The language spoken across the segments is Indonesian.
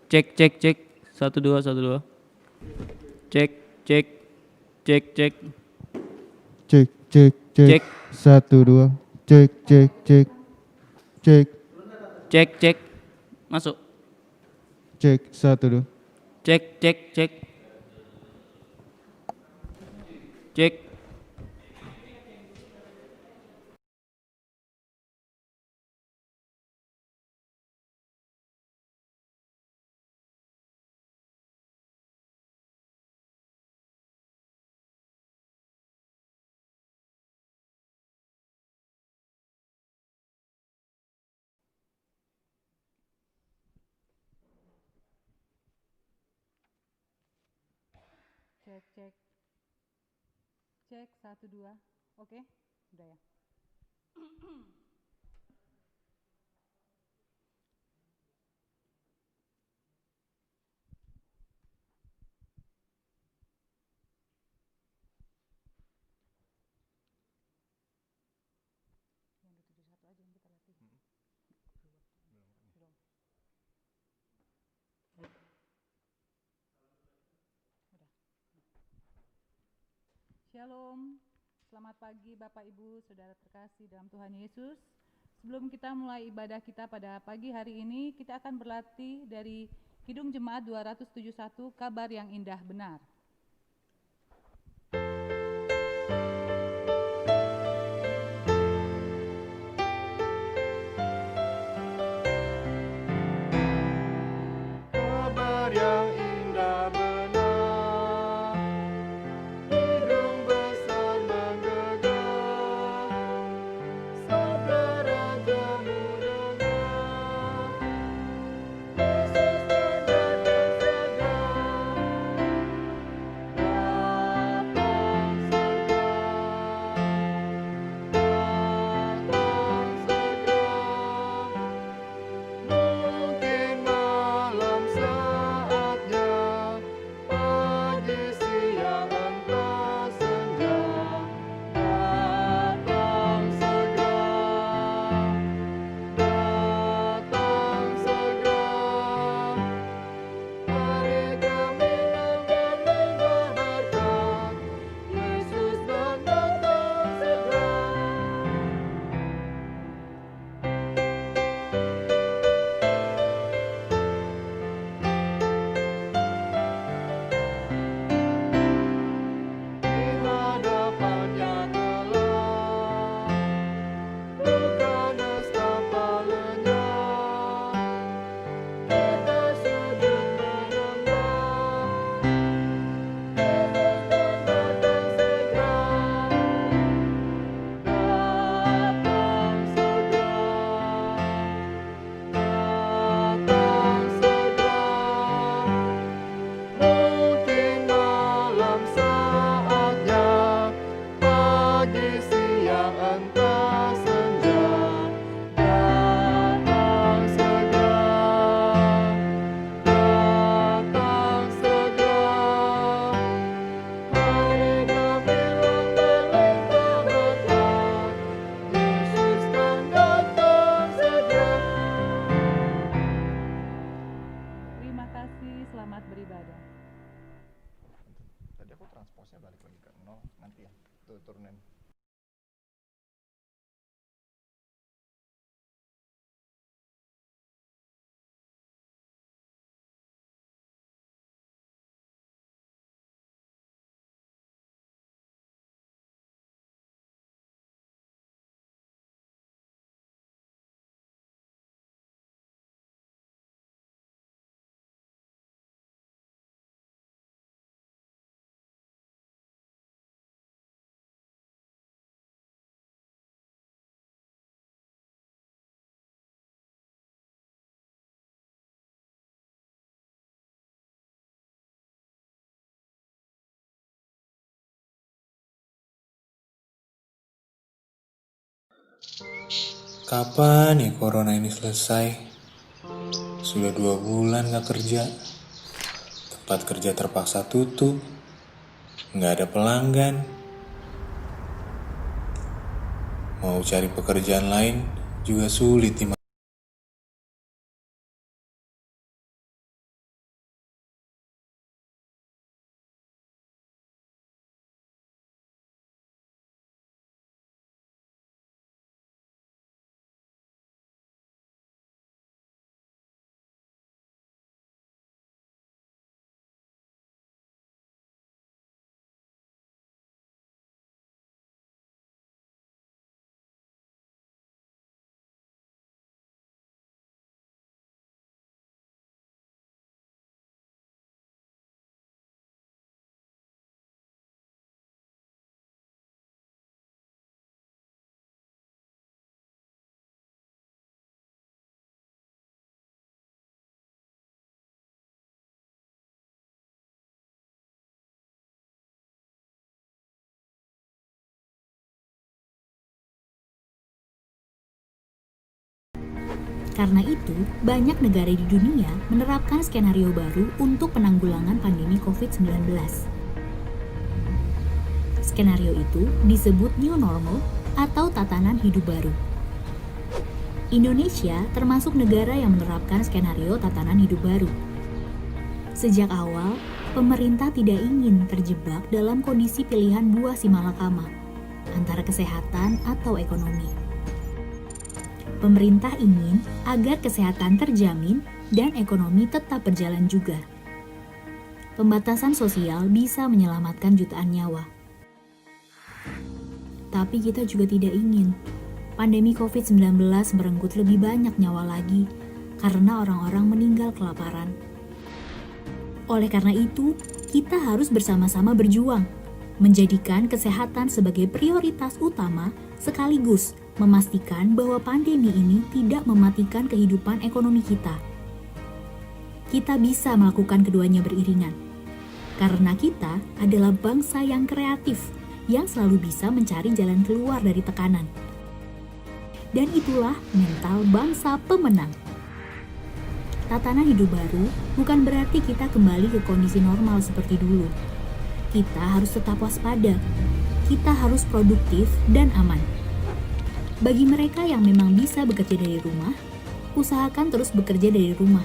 Cek cek cek. Satu dua satu dua. Cek cek cek cek Cek cek cek. Cek. 1 2. Cek cek cek. Cek cek cek. Masuk. cek 1 2. Cek cek cek. Cek. Cek cek cek 1 2. Oke, udah ya. Yang 271 aja yang kita latih. Belum. Udah. Shalom. Selamat pagi Bapak Ibu, Saudara terkasih dalam Tuhan Yesus. Sebelum kita mulai ibadah kita pada pagi hari ini, kita akan berlatih dari Kidung Jemaat 271, Kabar yang Indah Benar. Kabar yang indah benar, hidung besar menggegah, sabda Raja mendengar, Yesus akan datang segera, datang segera. Mungkin malam saatnya, pagi siang entah senja, datang segera, datang segera. Hari gemilang dan mimbar berkat, Yesus datang segera. Di hadapannya telah luka nestapa lenyap, kita sujud menyembah, Yesus datang segera, datang segera, datang segera. Mungkin malam saatnya, pagi siang entah senja, datang segera, datang segera. Hari gemilang berlimpah berkat, Yesus kan datang segera. Terima kasih, selamat beribadah. Tadi aku transposnya balik lagi ke 0, nanti ya, turunin. Kapan ya corona ini selesai? Sudah 2 bulan gak kerja. Tempat kerja terpaksa tutup. Gak ada pelanggan. Mau cari pekerjaan lain juga sulit di Karena itu, banyak negara di dunia menerapkan skenario baru untuk penanggulangan pandemi COVID-19. Skenario itu disebut New Normal atau tatanan hidup baru. Indonesia termasuk negara yang menerapkan skenario tatanan hidup baru. Sejak awal, pemerintah tidak ingin terjebak dalam kondisi pilihan buah si malakama, antara kesehatan atau ekonomi. Pemerintah ingin agar kesehatan terjamin dan ekonomi tetap berjalan juga. Pembatasan sosial bisa menyelamatkan jutaan nyawa. Tapi kita juga tidak ingin pandemi COVID-19 merenggut lebih banyak nyawa lagi karena orang-orang meninggal kelaparan. Oleh karena itu, kita harus bersama-sama berjuang, menjadikan kesehatan sebagai prioritas utama sekaligus memastikan bahwa pandemi ini tidak mematikan kehidupan ekonomi kita. Kita bisa melakukan keduanya beriringan, karena kita adalah bangsa yang kreatif, yang selalu bisa mencari jalan keluar dari tekanan. Dan itulah mental bangsa pemenang. Tatanan hidup baru bukan berarti kita kembali ke kondisi normal seperti dulu. Kita harus tetap waspada. Kita harus produktif dan aman. Bagi mereka yang memang bisa bekerja dari rumah, usahakan terus bekerja dari rumah.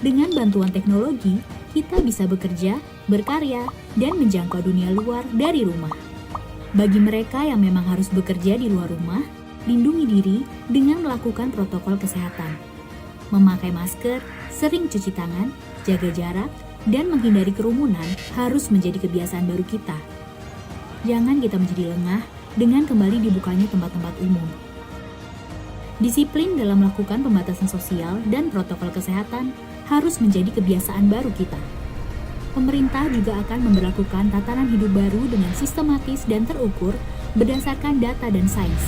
Dengan bantuan teknologi, kita bisa bekerja, berkarya, dan menjangkau dunia luar dari rumah. Bagi mereka yang memang harus bekerja di luar rumah, lindungi diri dengan melakukan protokol kesehatan. Memakai masker, sering cuci tangan, jaga jarak, dan menghindari kerumunan harus menjadi kebiasaan baru kita. Jangan kita menjadi lengah dengan kembali dibukanya tempat-tempat umum. Disiplin dalam melakukan pembatasan sosial dan protokol kesehatan harus menjadi kebiasaan baru kita. Pemerintah juga akan memberlakukan tatanan hidup baru dengan sistematis dan terukur berdasarkan data dan sains.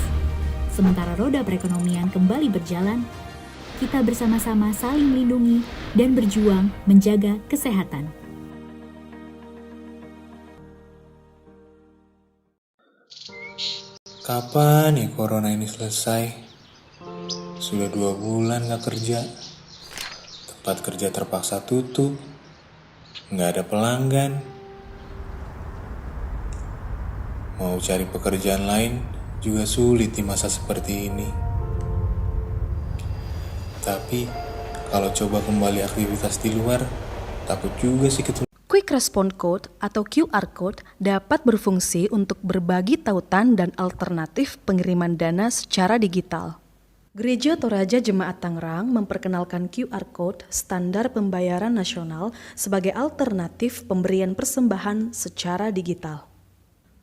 Sementara roda perekonomian kembali berjalan, kita bersama-sama saling melindungi dan berjuang menjaga kesehatan. Kapan ya corona ini selesai? Sudah 2 bulan gak kerja. Tempat kerja terpaksa tutup. Gak ada pelanggan. Mau cari pekerjaan lain juga sulit di masa seperti ini. Tapi kalau coba kembali aktivitas di luar, takut juga sih ketemu. Quick Response Code atau QR Code dapat berfungsi untuk berbagi tautan dan alternatif pengiriman dana secara digital. Gereja Toraja Jemaat Tangerang memperkenalkan QR Code standar pembayaran nasional sebagai alternatif pemberian persembahan secara digital.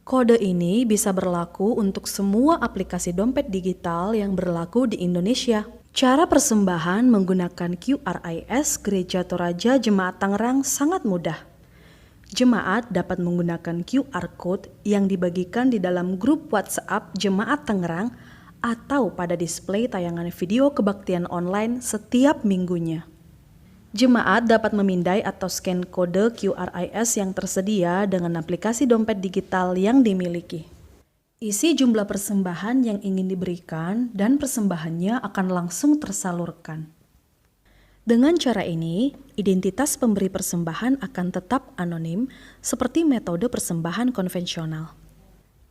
Kode ini bisa berlaku untuk semua aplikasi dompet digital yang berlaku di Indonesia. Cara persembahan menggunakan QRIS Gereja Toraja Jemaat Tangerang sangat mudah. Jemaat dapat menggunakan QR Code yang dibagikan di dalam grup WhatsApp Jemaat Tangerang atau pada display tayangan video kebaktian online setiap minggunya. Jemaat dapat memindai atau scan kode QRIS yang tersedia dengan aplikasi dompet digital yang dimiliki. Isi jumlah persembahan yang ingin diberikan dan persembahannya akan langsung tersalurkan. Dengan cara ini, identitas pemberi persembahan akan tetap anonim seperti metode persembahan konvensional.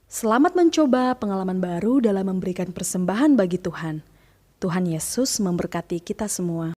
Selamat mencoba pengalaman baru dalam memberikan persembahan bagi Tuhan. Tuhan Yesus memberkati kita semua.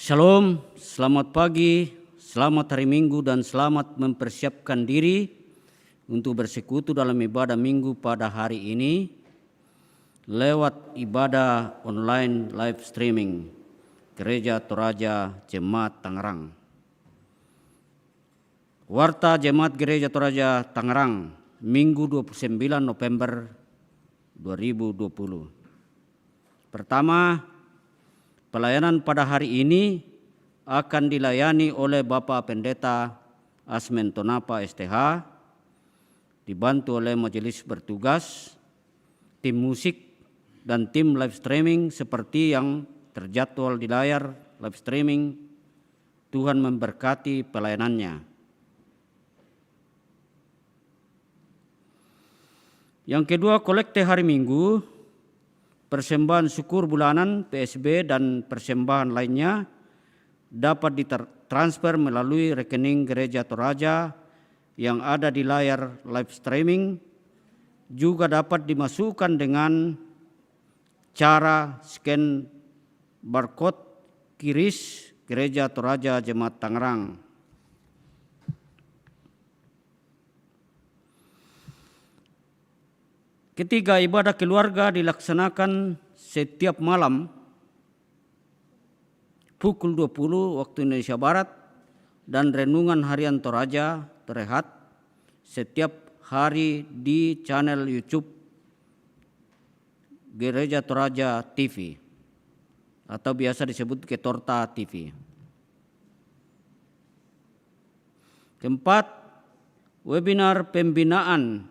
Shalom, selamat pagi, selamat hari Minggu, dan selamat mempersiapkan diri untuk bersekutu dalam ibadah minggu pada hari ini lewat ibadah online live streaming Gereja Toraja Jemaat Tangerang. Warta Jemaat Gereja Toraja Tangerang, Minggu 29 November 2020. Pertama, pelayanan pada hari ini akan dilayani oleh Bapak Pendeta Asmen Tonapa STH, dibantu oleh majelis bertugas, tim musik, dan tim live streaming seperti yang terjadwal di layar live streaming. Tuhan memberkati pelayanannya. Yang kedua, kolekte hari Minggu, persembahan syukur bulanan, PSB, dan persembahan lainnya dapat ditransfer melalui rekening Gereja Toraja yang ada di layar live streaming, juga dapat dimasukkan dengan cara scan barcode kiris Gereja Toraja Jemaat Tangerang. Ketiga, ibadah keluarga dilaksanakan setiap malam pukul 20 waktu Indonesia Barat, dan renungan harian Toraja Torehat setiap hari di channel YouTube Gereja Toraja TV atau biasa disebut Ketorta TV. Keempat, webinar pembinaan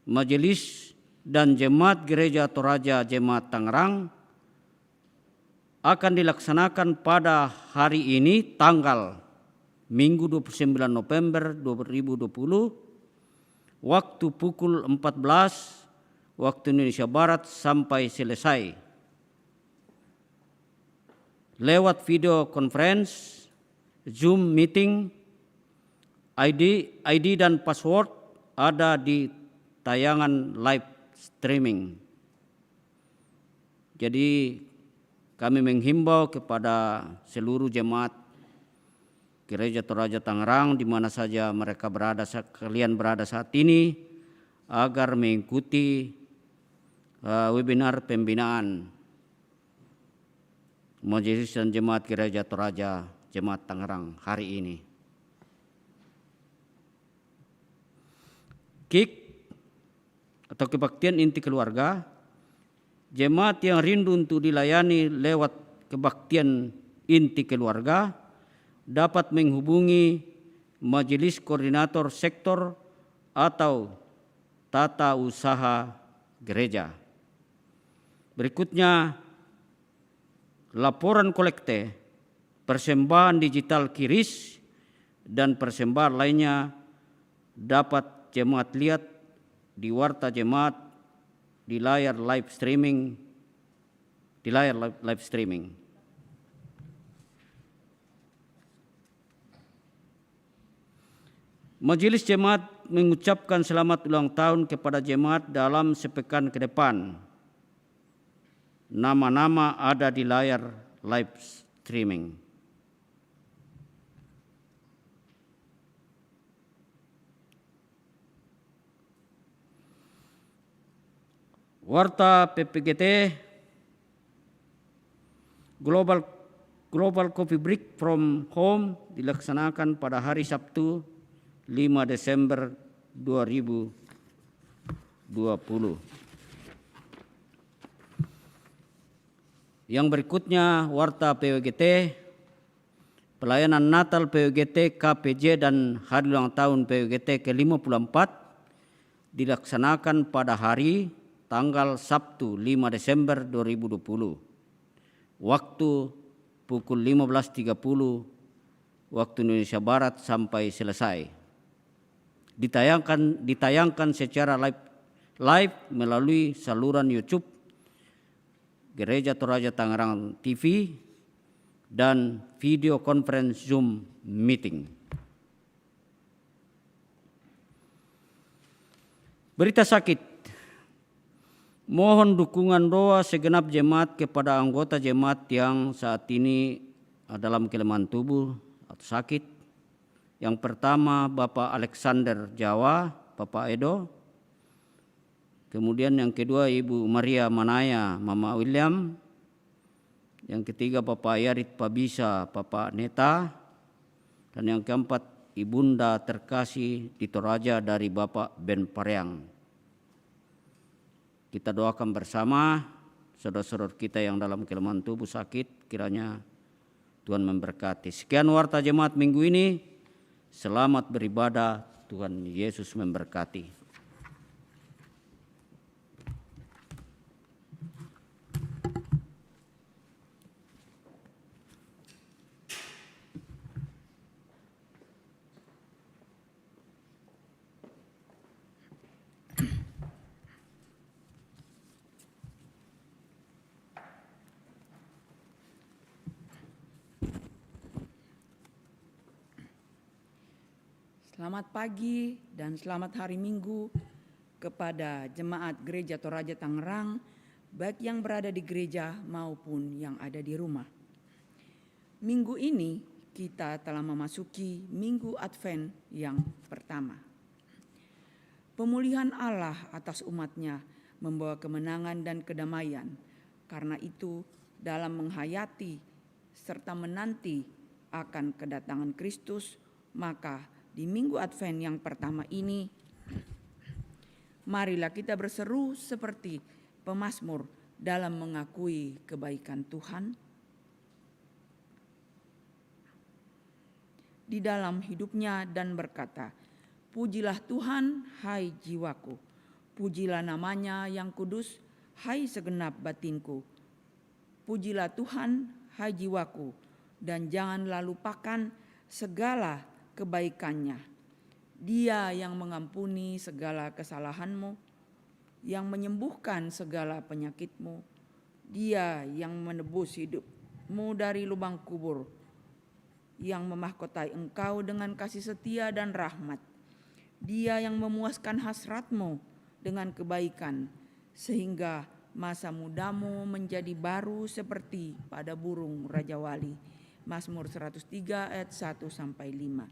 Majelis dan Jemaat Gereja Toraja Jemaat Tangerang akan dilaksanakan pada hari ini tanggal Minggu 29 November 2020 waktu pukul 14 waktu Indonesia Barat sampai selesai. Lewat video conference, Zoom meeting, ID dan password ada di tayangan live streaming. Jadi kami menghimbau kepada seluruh jemaat Gereja Toraja Tangerang di mana saja mereka berada, kalian berada saat ini, agar mengikuti webinar pembinaan Majelis dan Jemaat Gereja Toraja Jemaat Tangerang hari ini. KIK atau kebaktian inti keluarga, jemaat yang rindu untuk dilayani lewat kebaktian inti keluarga dapat menghubungi Majelis Koordinator Sektor atau Tata Usaha Gereja. Berikutnya, laporan kolekte, persembahan digital kiris, dan persembahan lainnya dapat jemaat lihat di Warta Jemaat di layar live streaming, Majelis Jemaat mengucapkan selamat ulang tahun kepada jemaat dalam sepekan ke depan. Nama-nama ada di layar live streaming. Warta PPGT Global Coffee Break from Home dilaksanakan pada hari Sabtu 5 Desember 2020. Yang berikutnya, Warta PWGT, pelayanan Natal PWGT, KPJ, dan hari ulang tahun PWGT ke-54 dilaksanakan pada hari tanggal Sabtu 5 Desember 2020, waktu pukul 15.30 waktu Indonesia Barat sampai selesai. Ditayangkan secara live melalui saluran YouTube Gereja Toraja Tangerang TV dan video conference Zoom meeting. Berita sakit. Mohon dukungan doa segenap jemaat kepada anggota jemaat yang saat ini dalam kelemahan tubuh atau sakit, Yang pertama Bapak Alexander Jawa, Bapak Edo. Kemudian yang kedua Ibu Maria Manaya, Mama William. Yang ketiga Bapak Yarit Pabisa, Bapak Neta. Dan yang keempat Ibunda terkasih di Toraja dari Bapak Ben Pareang. Kita doakan bersama saudara-saudara kita yang dalam kelemahan tubuh sakit, kiranya Tuhan memberkati. Sekian warta jemaat minggu ini. Selamat beribadah, Tuhan Yesus memberkati. Selamat pagi dan selamat hari Minggu kepada jemaat Gereja Toraja Tangerang, baik yang berada di gereja maupun yang ada di rumah. Minggu ini kita telah memasuki Minggu Advent yang pertama. Pemulihan Allah atas umatnya membawa kemenangan dan kedamaian. Karena itu dalam menghayati serta menanti akan kedatangan Kristus, maka di Minggu Advent yang pertama ini, marilah kita berseru seperti pemazmur dalam mengakui kebaikan Tuhan di dalam hidupnya dan berkata, "Pujilah Tuhan, hai jiwaku, pujilah namanya yang kudus, hai segenap batinku. Pujilah Tuhan, hai jiwaku, dan janganlah lupakan segala kebaikannya. Dia yang mengampuni segala kesalahanmu, yang menyembuhkan segala penyakitmu. Dia yang menebus hidupmu dari lubang kubur, yang memahkotai engkau dengan kasih setia dan rahmat. Dia yang memuaskan hasratmu dengan kebaikan, sehingga masa mudamu menjadi baru seperti pada burung Raja Wali." Mazmur 103 ayat 1-5.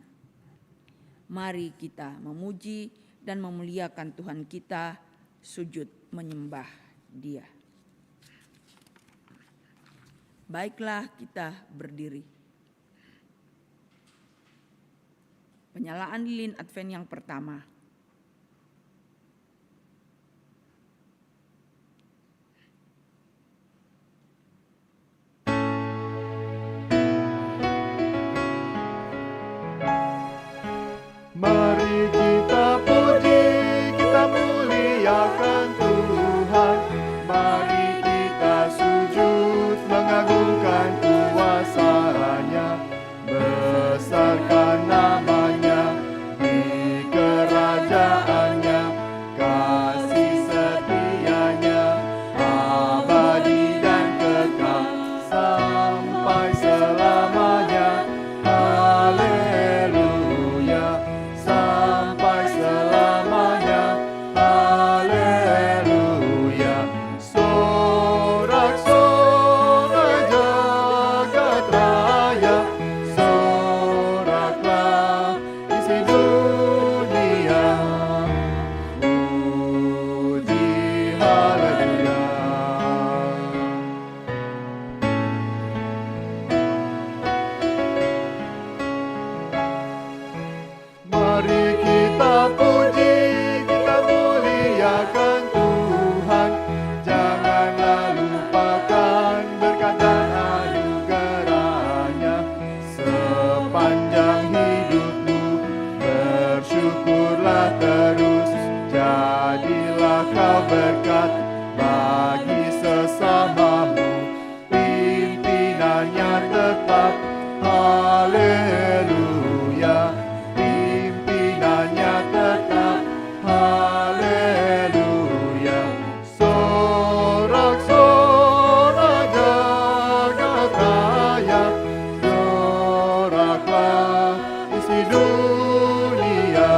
Mari kita memuji dan memuliakan Tuhan kita, sujud menyembah Dia. Baiklah, kita berdiri. Penyalaan lilin Advent yang pertama. Mari kita puji, kita muliakan Tuhan. Mari kita sujud mengagungkan kuasa-Nya, besarkan namanya di kerajaannya, kasih setianya abadi dan kekal sampai selamanya. Haleluya, sampai selamanya. Haleluya. Sorak-sorai jagat raya, soraklah isi dunia. Puji haleluya. Mari kita puji, kita muliakan Tuhan. Janganlah lupakan berkat dan anugerahnya. Sepanjang hidupmu bersyukurlah terus. Jadilah kau berkat bagi sesamamu. Pimpinannya tetap. Haleluya. Pimpinannya tetap. Haleluya. Sorak-sorai jagat raya, soraklah isi dunia.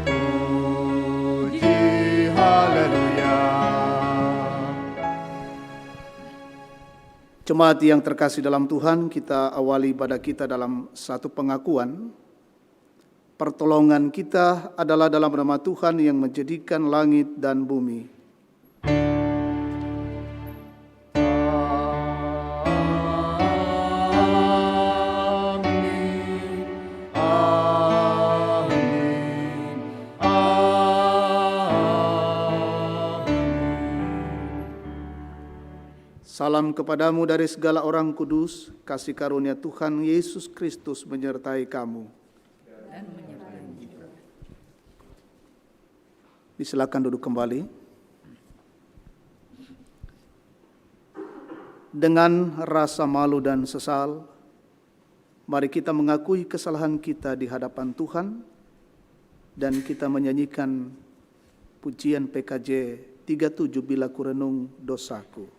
Puji haleluya. Jemaat yang terkasih dalam Tuhan, kita awali ibadah kita dalam satu pengakuan Pertolongan kita adalah dalam nama Tuhan yang menjadikan langit dan bumi. Salam kepadamu dari segala orang kudus, kasih karunia Tuhan Yesus Kristus menyertai kamu. Silakan duduk kembali. Dengan rasa malu dan sesal, mari kita mengakui kesalahan kita di hadapan Tuhan dan kita menyanyikan pujian PKJ 37 Bila Kurenung Dosaku.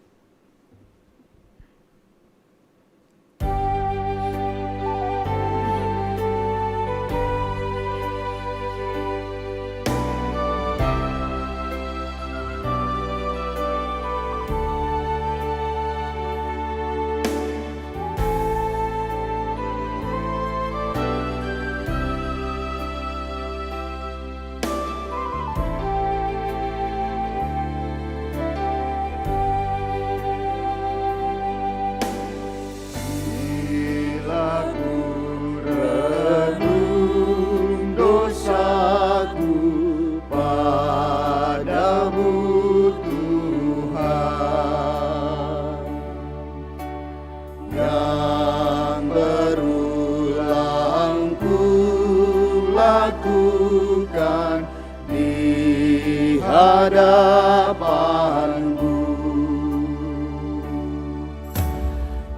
Hadapanmu,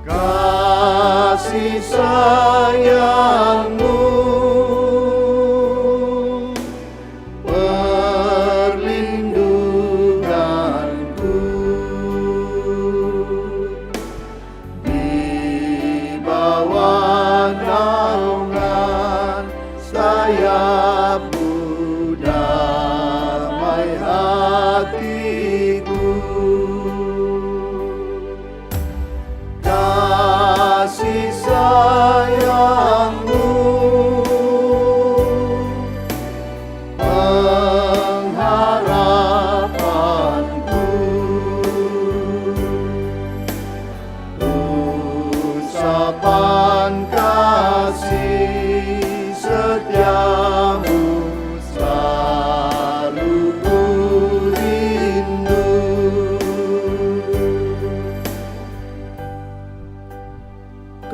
kasih sayangmu, perlindunganku, di bawah naungan sayapmu. Kasih sayangmu, pengharapanku, ucapan kasih setiamu selalu ku rindu.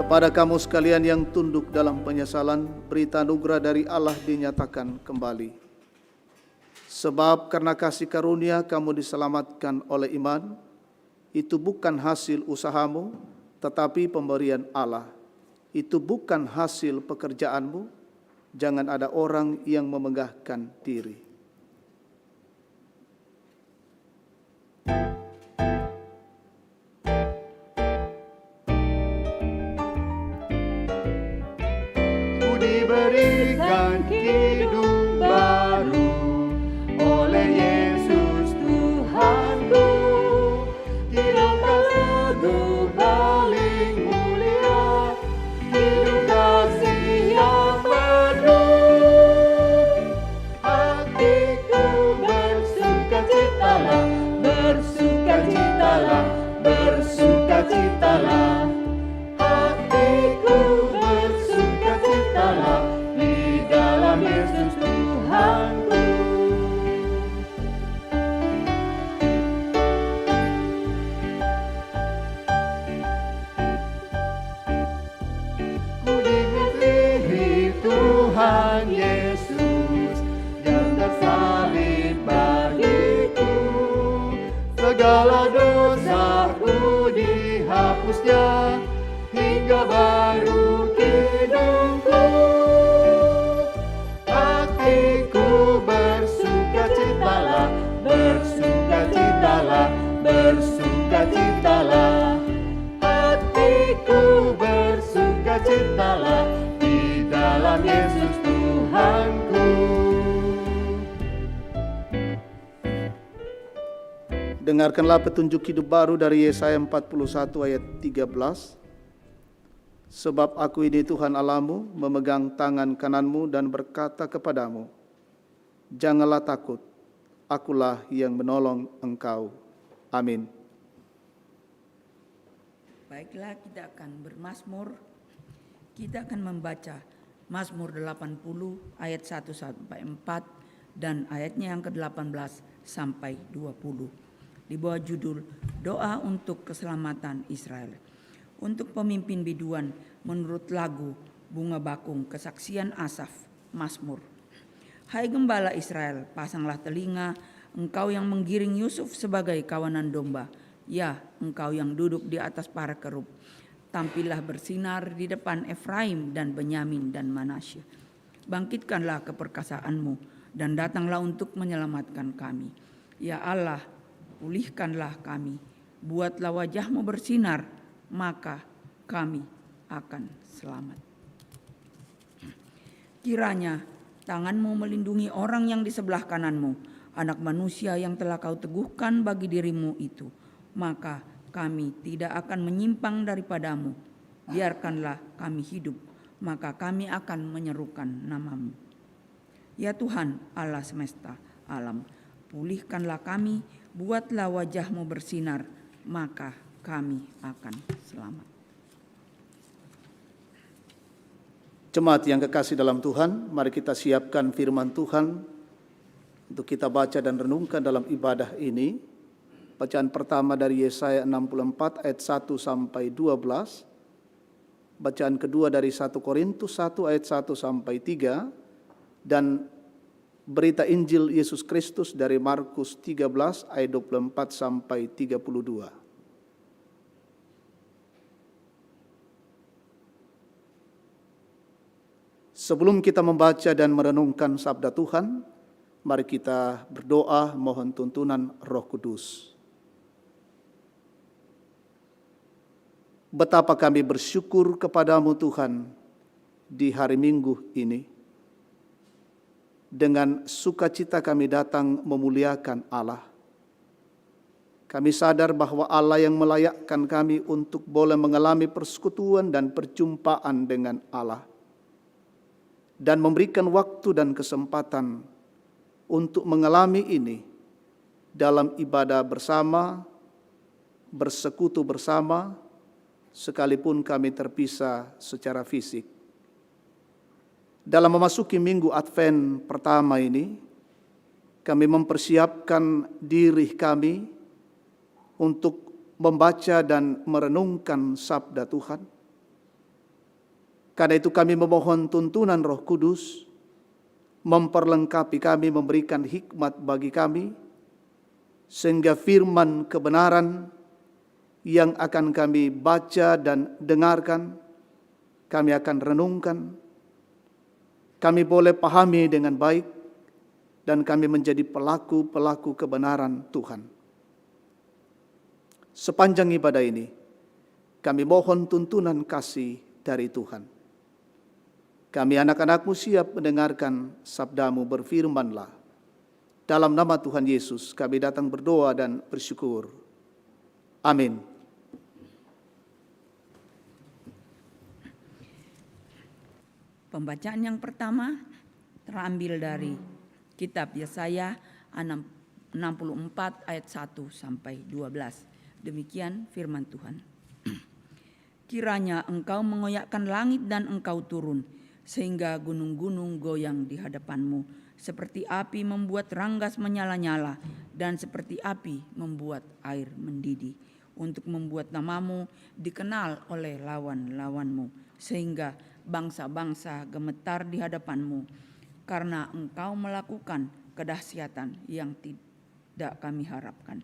Kepada kamu sekalian yang tunduk dalam penyesalan, berita anugerah dari Allah dinyatakan kembali. Sebab karena kasih karunia kamu diselamatkan oleh iman, itu bukan hasil usahamu, tetapi pemberian Allah. Itu bukan hasil pekerjaanmu, jangan ada orang yang memegahkan diri. Diberikan hidup baru oleh Yesus Tuhanku, hidup kasih paling mulia, hidup kasih yang penuh. Hatiku bersukacitalah, bersukacitalah, bersukacitalah. Di dalam Yesus Tuhanku. Ku dikasihi Tuhan Yesus yang tersalib bagiku, segala dosaku dihapusnya hingga baru hidupku. Hatiku bersukacitalah, bersukacitalah, bersukacitalah. Hatiku bersukacitalah di dalam Yesus Tuhanku. Dengarkanlah petunjuk hidup baru dari Yesaya 41 ayat 13. Sebab aku ini Tuhan Allahmu, memegang tangan kananmu dan berkata kepadamu, janganlah takut, akulah yang menolong engkau. Amin. Baiklah, kita akan bermazmur. Kita akan membaca Mazmur 80 ayat 1 sampai 4 dan ayatnya yang ke-18 sampai 20. Di bawah judul Doa untuk Keselamatan Israel. Untuk pemimpin biduan menurut lagu Bunga Bakung Kesaksian Asaf, Mazmur. Hai gembala Israel, pasanglah telinga, engkau yang menggiring Yusuf sebagai kawanan domba. Ya, engkau yang duduk di atas para kerub. Tampillah bersinar di depan Efraim dan Benyamin dan Manasye. Bangkitkanlah keperkasaanmu dan datanglah untuk menyelamatkan kami. Ya Allah, pulihkanlah kami. Buatlah wajahmu bersinar, maka kami akan selamat. Kiranya tanganmu melindungi orang yang di sebelah kananmu, anak manusia yang telah kau teguhkan bagi dirimu itu. Maka kami tidak akan menyimpang daripadamu. Biarkanlah kami hidup, maka kami akan menyerukan namamu. Ya Tuhan Allah semesta alam, pulihkanlah kami, buatlah wajahmu bersinar, maka kami akan selamat. Jemaat yang kekasih dalam Tuhan, mari kita siapkan firman Tuhan untuk kita baca dan renungkan dalam ibadah ini. Bacaan pertama dari Yesaya 64 ayat 1 sampai 12. Bacaan kedua dari 1 Korintus 1 ayat 1 sampai 3. Dan berita Injil Yesus Kristus dari Markus 13 ayat 24 sampai 32. Sebelum kita membaca dan merenungkan sabda Tuhan, mari kita berdoa mohon tuntunan Roh Kudus. Betapa kami bersyukur kepadamu Tuhan di hari Minggu ini. Dengan sukacita kami datang memuliakan Allah. Kami sadar bahwa Allah yang melayakkan kami untuk boleh mengalami persekutuan dan perjumpaan dengan Allah. Dan memberikan waktu dan kesempatan untuk mengalami ini dalam ibadah bersama, bersekutu bersama, sekalipun kami terpisah secara fisik. Dalam memasuki minggu Advent pertama ini, kami mempersiapkan diri kami untuk membaca dan merenungkan sabda Tuhan. Karena itu kami memohon tuntunan Roh Kudus, memperlengkapi kami, memberikan hikmat bagi kami, sehingga firman kebenaran yang akan kami baca dan dengarkan, kami akan renungkan, kami boleh pahami dengan baik, dan kami menjadi pelaku-pelaku kebenaran Tuhan. Sepanjang ibadah ini, kami mohon tuntunan kasih dari Tuhan. Kami anak-anakmu siap mendengarkan sabdamu, berfirmanlah. Dalam nama Tuhan Yesus kami datang berdoa dan bersyukur. Amin. Pembacaan yang pertama terambil dari kitab Yesaya 64 ayat 1 sampai 12. Demikian firman Tuhan. Kiranya engkau mengoyakkan langit dan engkau turun, sehingga gunung-gunung goyang di hadapanmu, seperti api membuat ranggas menyala-nyala, dan seperti api membuat air mendidih, untuk membuat namamu dikenal oleh lawan-lawanmu, sehingga bangsa-bangsa gemetar di hadapanmu, karena engkau melakukan kedahsyatan yang tidak kami harapkan,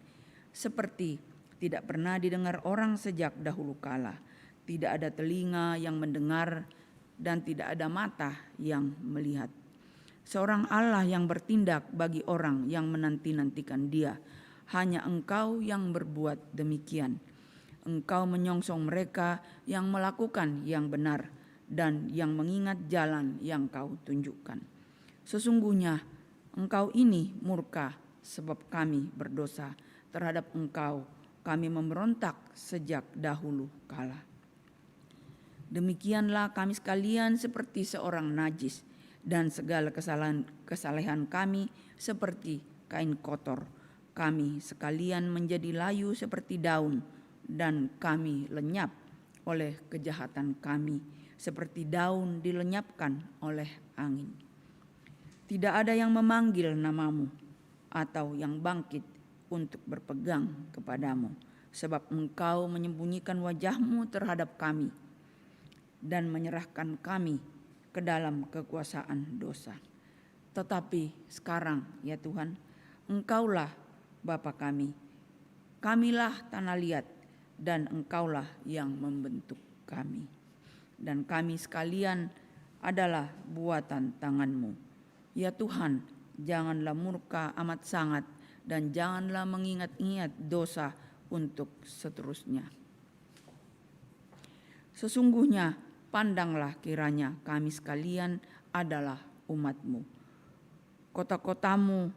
seperti tidak pernah didengar orang sejak dahulu kala, tidak ada telinga yang mendengar, dan tidak ada mata yang melihat. Seorang Allah yang bertindak bagi orang yang menanti-nantikan Dia. Hanya Engkau yang berbuat demikian. Engkau menyongsong mereka yang melakukan yang benar dan yang mengingat jalan yang Kau tunjukkan. Sesungguhnya Engkau ini murka sebab kami berdosa terhadap Engkau. Kami memberontak sejak dahulu kala. Demikianlah kami sekalian seperti seorang najis, dan segala kesalehan kami seperti kain kotor. Kami sekalian menjadi layu seperti daun, dan kami lenyap oleh kejahatan kami, seperti daun dilenyapkan oleh angin. Tidak ada yang memanggil namamu, atau yang bangkit untuk berpegang kepadamu, sebab engkau menyembunyikan wajahmu terhadap kami, dan menyerahkan kami ke dalam kekuasaan dosa. Tetapi sekarang, ya Tuhan, Engkaulah Bapa kami, kamilah tanah liat, dan Engkaulah yang membentuk kami. Dan kami sekalian adalah buatan tangan-Mu. Ya Tuhan, janganlah murka amat sangat, dan janganlah mengingat-ingat dosa untuk seterusnya. Sesungguhnya pandanglah kiranya kami sekalian adalah umat-Mu. Kota-kotamu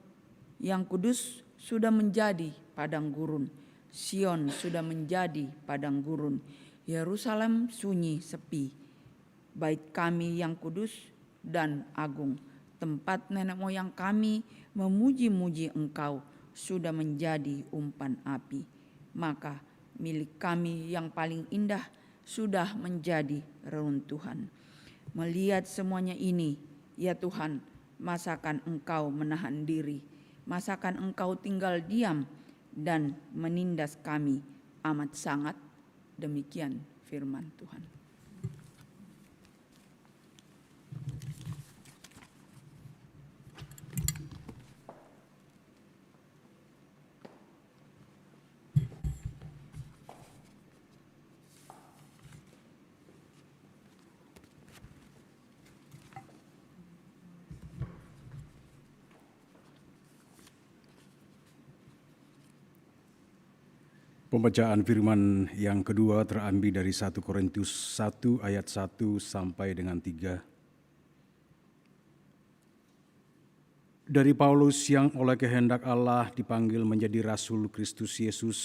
yang kudus sudah menjadi padang gurun. Sion sudah menjadi padang gurun. Yerusalem sunyi sepi. Bait kami yang kudus dan agung, tempat nenek moyang kami memuji-muji Engkau, sudah menjadi umpan api. Maka milik kami yang paling indah sudah menjadi reruntuhan. Melihat semuanya ini, ya Tuhan, masakan Engkau menahan diri? Masakan Engkau tinggal diam dan menindas kami amat sangat? Demikian firman Tuhan. Pembacaan firman yang kedua terambil dari 1 Korintus 1 ayat 1 sampai dengan 3. Dari Paulus yang oleh kehendak Allah dipanggil menjadi Rasul Kristus Yesus,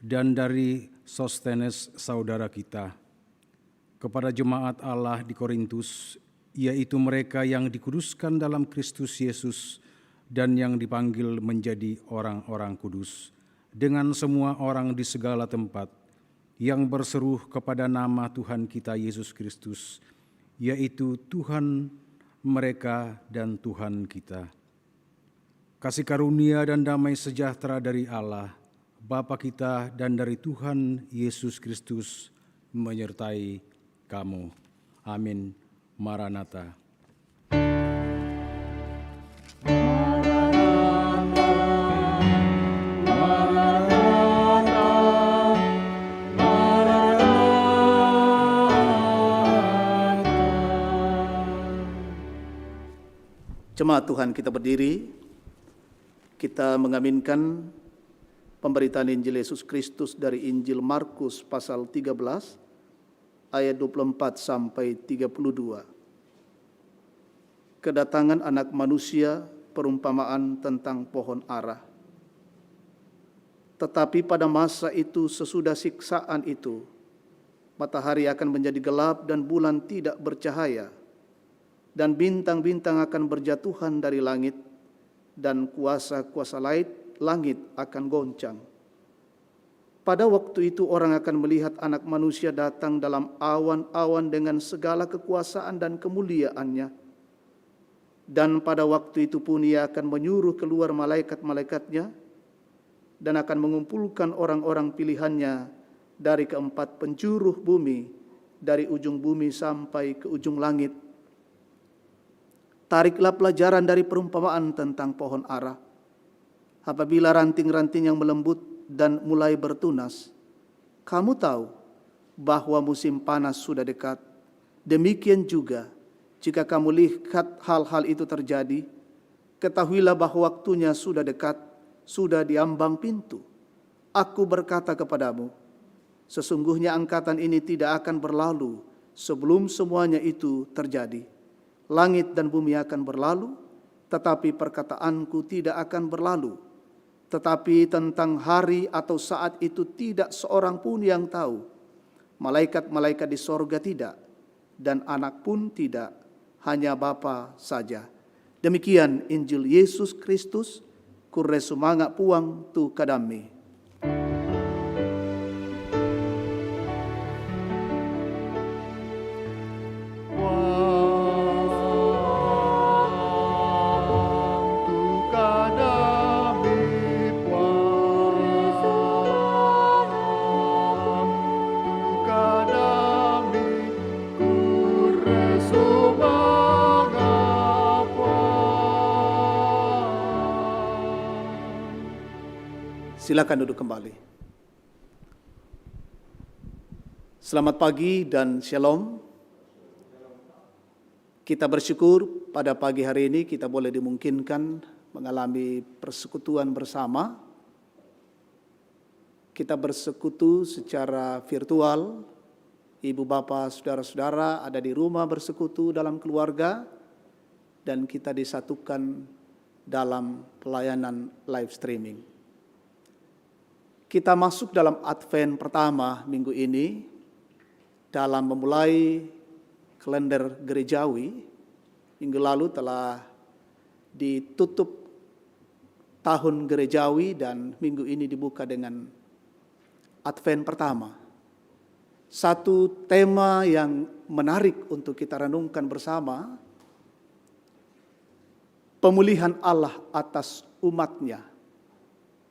dan dari Sostenes saudara kita, kepada jemaat Allah di Korintus, yaitu mereka yang dikuduskan dalam Kristus Yesus dan yang dipanggil menjadi orang-orang kudus, dengan semua orang di segala tempat yang berseru kepada nama Tuhan kita Yesus Kristus, yaitu Tuhan mereka dan Tuhan kita. Kasih karunia dan damai sejahtera dari Allah, Bapa kita, dan dari Tuhan Yesus Kristus menyertai kamu. Amin. Maranatha. Jemaat Tuhan, kita berdiri, kita mengaminkan pemberitaan Injil Yesus Kristus dari Injil Markus pasal 13 ayat 24 sampai 32. Kedatangan Anak Manusia, perumpamaan tentang pohon ara. Tetapi pada masa itu, sesudah siksaan itu, matahari akan menjadi gelap dan bulan tidak bercahaya, dan bintang-bintang akan berjatuhan dari langit, dan kuasa-kuasa langit akan goncang. Pada waktu itu orang akan melihat Anak Manusia datang dalam awan-awan dengan segala kekuasaan dan kemuliaannya. Dan pada waktu itu pun Ia akan menyuruh keluar malaikat-malaikatnya dan akan mengumpulkan orang-orang pilihannya dari keempat penjuru bumi, dari ujung bumi sampai ke ujung langit. Tariklah pelajaran dari perumpamaan tentang pohon ara. Apabila ranting-ranting yang melembut dan mulai bertunas, kamu tahu bahwa musim panas sudah dekat. Demikian juga, jika kamu lihat hal-hal itu terjadi, ketahuilah bahwa waktunya sudah dekat, sudah di ambang pintu. Aku berkata kepadamu, sesungguhnya angkatan ini tidak akan berlalu sebelum semuanya itu terjadi. Langit dan bumi akan berlalu, tetapi perkataanku tidak akan berlalu. Tetapi tentang hari atau saat itu tidak seorang pun yang tahu, malaikat-malaikat di sorga tidak, dan anak pun tidak, hanya Bapa saja. Demikian Injil Yesus Kristus, kurre sumanga puang tu kadami. Silakan duduk kembali. Selamat pagi dan shalom. Kita bersyukur pada pagi hari ini kita boleh dimungkinkan mengalami persekutuan bersama. Kita bersekutu secara virtual. Ibu bapak, saudara-saudara ada di rumah bersekutu dalam keluarga. Dan kita disatukan dalam pelayanan live streaming. Kita masuk dalam Advent pertama minggu ini dalam memulai kalender gerejawi. Minggu lalu telah ditutup tahun gerejawi dan minggu ini dibuka dengan Advent pertama. Satu tema yang menarik untuk kita renungkan bersama, pemulihan Allah atas umatnya.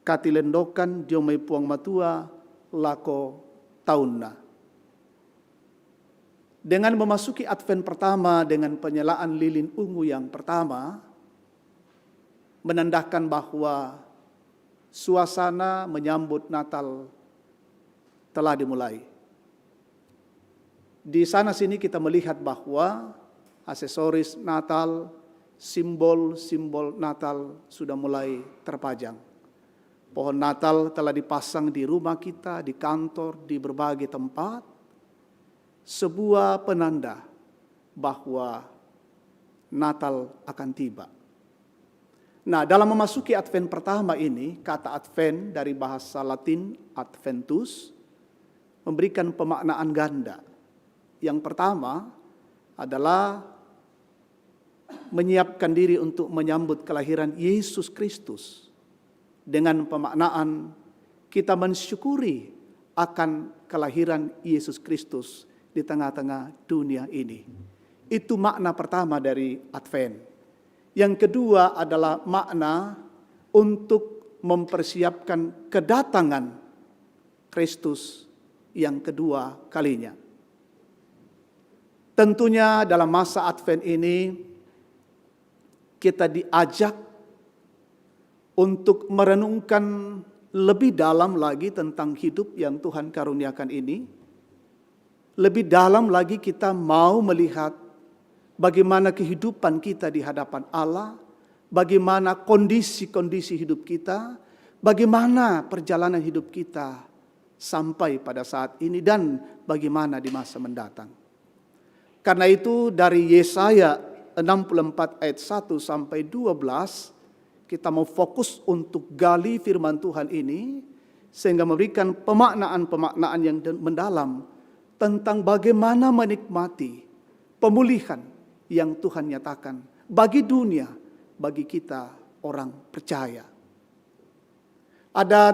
Katilendokan diomai puang matua lako taunna. Dengan memasuki Advent pertama dengan penyalaan lilin ungu yang pertama, menandakan bahwa suasana menyambut Natal telah dimulai. Di sana sini kita melihat bahwa aksesoris Natal, simbol-simbol Natal sudah mulai terpajang. Pohon Natal telah dipasang di rumah kita, di kantor, di berbagai tempat. Sebuah penanda bahwa Natal akan tiba. Nah, dalam memasuki Advent pertama ini, kata Advent dari bahasa Latin Adventus memberikan pemaknaan ganda. Yang pertama adalah menyiapkan diri untuk menyambut kelahiran Yesus Kristus. Dengan pemaknaan kita mensyukuri akan kelahiran Yesus Kristus di tengah-tengah dunia ini. Itu makna pertama dari Advent. Yang kedua adalah makna untuk mempersiapkan kedatangan Kristus yang kedua kalinya. Tentunya dalam masa Advent ini kita diajak untuk merenungkan lebih dalam lagi tentang hidup yang Tuhan karuniakan ini. Lebih dalam lagi kita mau melihat bagaimana kehidupan kita di hadapan Allah, bagaimana kondisi-kondisi hidup kita, bagaimana perjalanan hidup kita sampai pada saat ini dan bagaimana di masa mendatang. Karena itu dari Yesaya 64 ayat 1 sampai 12 kita mau fokus untuk gali firman Tuhan ini sehingga memberikan pemaknaan-pemaknaan yang mendalam tentang bagaimana menikmati pemulihan yang Tuhan nyatakan bagi dunia, bagi kita orang percaya. Ada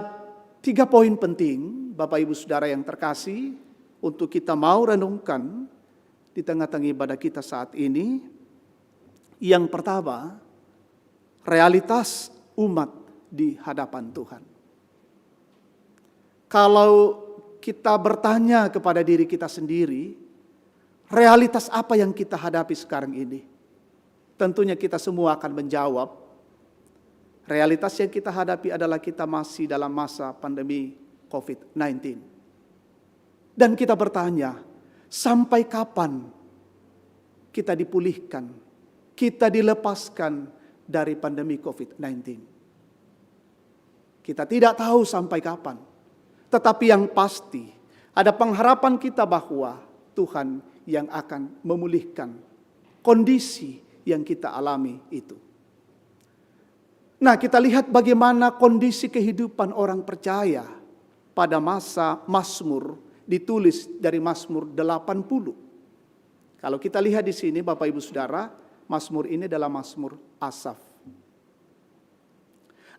3 poin penting Bapak Ibu Saudara yang terkasih untuk kita mau renungkan di tengah-tengah ibadah kita saat ini. Yang pertama, realitas umat di hadapan Tuhan. Kalau kita bertanya kepada diri kita sendiri, realitas apa yang kita hadapi sekarang ini? Tentunya kita semua akan menjawab, realitas yang kita hadapi adalah kita masih dalam masa pandemi COVID-19. Dan kita bertanya, sampai kapan kita dipulihkan, kita dilepaskan dari pandemi COVID-19. Kita tidak tahu sampai kapan. Tetapi yang pasti, ada pengharapan kita bahwa Tuhan yang akan memulihkan kondisi yang kita alami itu. Nah, kita lihat bagaimana kondisi kehidupan orang percaya pada masa Mazmur ditulis dari Mazmur 80. Kalau kita lihat di sini Bapak Ibu Saudara, Mazmur ini adalah Mazmur Asaf.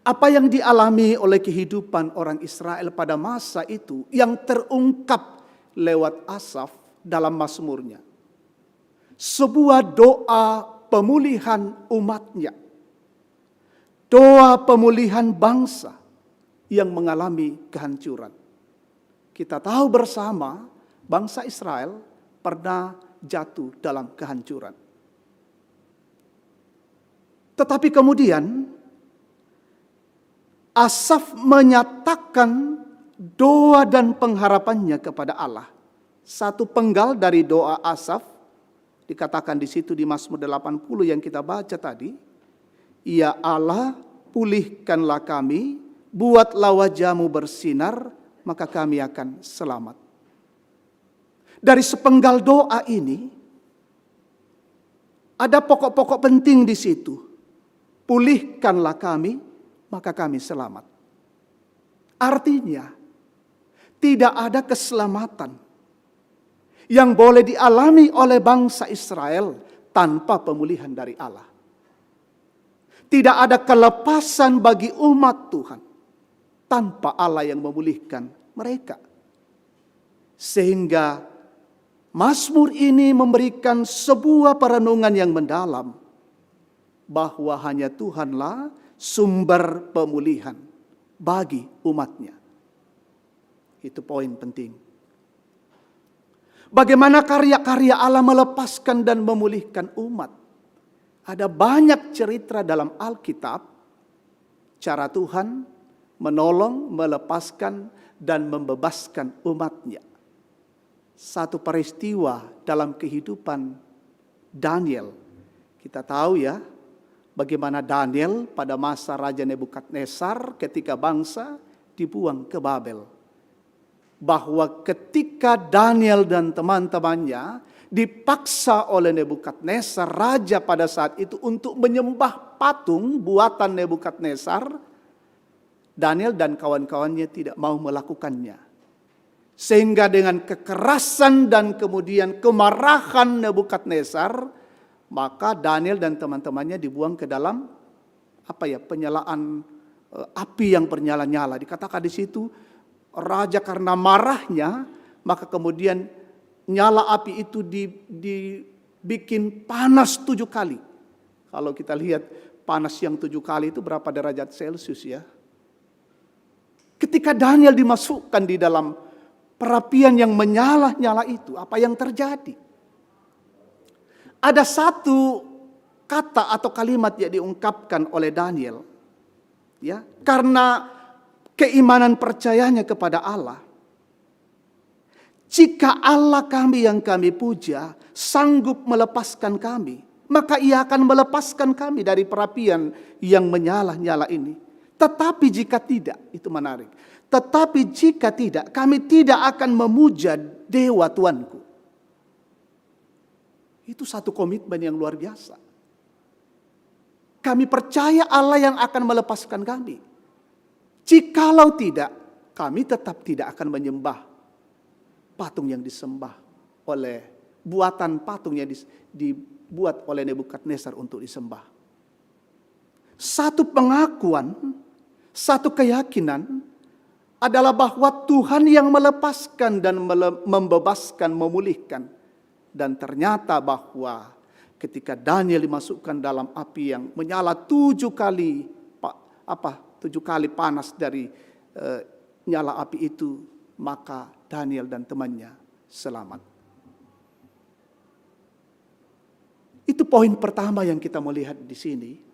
Apa yang dialami oleh kehidupan orang Israel pada masa itu yang terungkap lewat Asaf dalam Mazmurnya. Sebuah doa pemulihan umatnya. Doa pemulihan bangsa yang mengalami kehancuran. Kita tahu bersama bangsa Israel pernah jatuh dalam kehancuran. Tetapi kemudian Asaf menyatakan doa dan pengharapannya kepada Allah. Satu penggal dari doa Asaf dikatakan di situ di Mazmur 80 yang kita baca tadi. Ya Allah, pulihkanlah kami, buatlah wajah-Mu bersinar, maka kami akan selamat. Dari sepenggal doa ini ada pokok-pokok penting di situ. Pulihkanlah kami, maka kami selamat. Artinya, tidak ada keselamatan yang boleh dialami oleh bangsa Israel tanpa pemulihan dari Allah. Tidak ada kelepasan bagi umat Tuhan tanpa Allah yang memulihkan mereka. Sehingga Mazmur ini memberikan sebuah perenungan yang mendalam bahwa hanya Tuhanlah sumber pemulihan bagi umatnya. Itu poin penting. Bagaimana karya-karya Allah melepaskan dan memulihkan umat. Ada banyak cerita dalam Alkitab, cara Tuhan menolong, melepaskan, dan membebaskan umatnya. Satu peristiwa dalam kehidupan Daniel. Kita tahu ya, bagaimana Daniel pada masa Raja Nebukadnezar ketika bangsa dibuang ke Babel. Bahwa ketika Daniel dan teman-temannya dipaksa oleh Nebukadnezar, raja pada saat itu untuk menyembah patung buatan Nebukadnezar, Daniel dan kawan-kawannya tidak mau melakukannya. Sehingga dengan kekerasan dan kemudian kemarahan Nebukadnezar, maka Daniel dan teman-temannya dibuang ke dalam penyalaan api yang bernyala-nyala. Dikatakan di situ raja karena marahnya, maka kemudian nyala api itu dibikin panas 7 kali. Kalau kita lihat panas yang 7 kali itu berapa derajat Celcius ya. Ketika Daniel dimasukkan di dalam perapian yang menyala-nyala itu, apa yang terjadi? Ada satu kata atau kalimat yang diungkapkan oleh Daniel. Ya, karena keimanan percayanya kepada Allah. Jika Allah kami yang kami puja sanggup melepaskan kami, maka Ia akan melepaskan kami dari perapian yang menyala-nyala ini. Tetapi jika tidak, itu menarik. Tetapi jika tidak, kami tidak akan memuja Dewa Tuanku. Itu satu komitmen yang luar biasa. Kami percaya Allah yang akan melepaskan kami. Jikalau tidak, kami tetap tidak akan menyembah patung yang disembah oleh buatan patung yang dibuat oleh Nebukadnezar untuk disembah. Satu pengakuan, satu keyakinan adalah bahwa Tuhan yang melepaskan dan membebaskan, memulihkan. Dan ternyata bahwa ketika Daniel dimasukkan dalam api yang menyala 7 kali panas dari nyala api itu, maka Daniel dan temannya selamat. Itu poin pertama yang kita melihat di sini.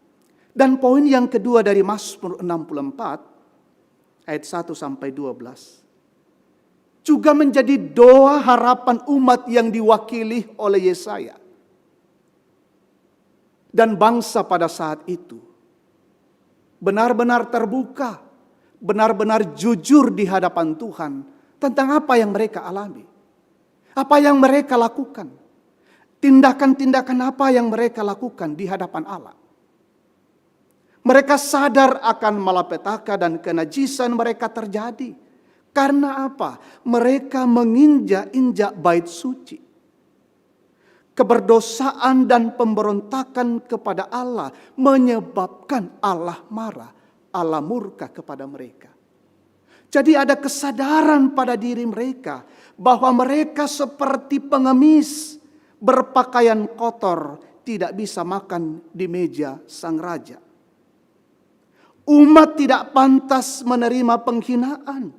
Dan poin yang kedua dari Mazmur 64 ayat 1 sampai 12 juga menjadi doa harapan umat yang diwakili oleh Yesaya dan bangsa pada saat itu. Benar-benar terbuka, benar-benar jujur di hadapan Tuhan tentang apa yang mereka alami, apa yang mereka lakukan, tindakan-tindakan apa yang mereka lakukan di hadapan Allah. Mereka sadar akan malapetaka dan kenajisan mereka terjadi Karena apa? Mereka menginjak-injak bait suci. Keberdosaan dan pemberontakan kepada Allah menyebabkan Allah marah, Allah murka kepada mereka. Jadi ada kesadaran pada diri mereka bahwa mereka seperti pengemis berpakaian kotor, tidak bisa makan di meja sang raja. Umat tidak pantas menerima penghinaan.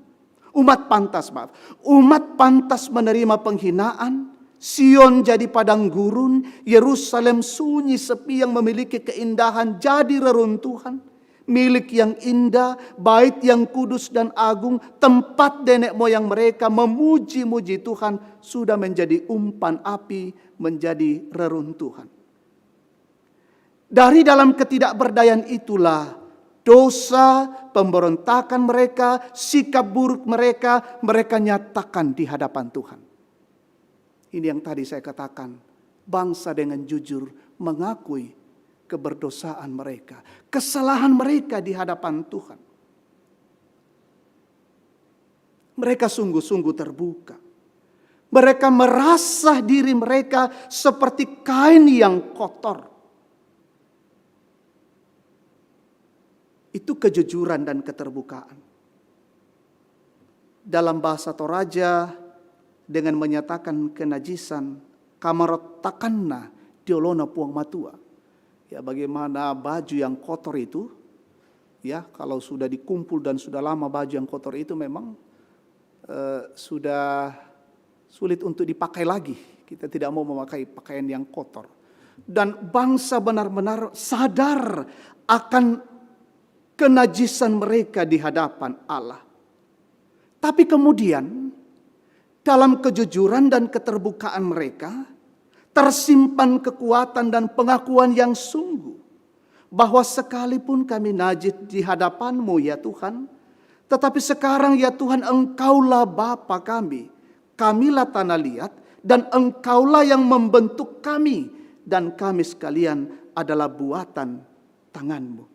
Umat pantas menerima penghinaan. Sion jadi padang gurun, Yerusalem sunyi sepi yang memiliki keindahan jadi reruntuhan. Milik yang indah, bait yang kudus dan agung, tempat nenek moyang mereka memuji-muji Tuhan sudah menjadi umpan api, menjadi reruntuhan. Dari dalam ketidakberdayaan itulah dosa, pemberontakan mereka, sikap buruk mereka nyatakan di hadapan Tuhan. Ini yang tadi saya katakan, bangsa dengan jujur mengakui keberdosaan mereka, kesalahan mereka di hadapan Tuhan. Mereka sungguh-sungguh terbuka. Mereka merasa diri mereka seperti kain yang kotor. Itu kejujuran dan keterbukaan. Dalam bahasa Toraja, dengan menyatakan kenajisan, kamarot takanna diolona puang matua. Ya, bagaimana baju yang kotor itu, ya kalau sudah dikumpul dan sudah lama baju yang kotor itu memang sudah sulit untuk dipakai lagi. Kita tidak mau memakai pakaian yang kotor. Dan bangsa benar-benar sadar akan kenajisan mereka di hadapan Allah. Tapi kemudian dalam kejujuran dan keterbukaan mereka tersimpan kekuatan dan pengakuan yang sungguh bahwa sekalipun kami najis di hadapan-Mu ya Tuhan, tetapi sekarang ya Tuhan Engkaulah Bapa kami, kamilah tanah liat dan Engkaulah yang membentuk kami dan kami sekalian adalah buatan tangan-Mu.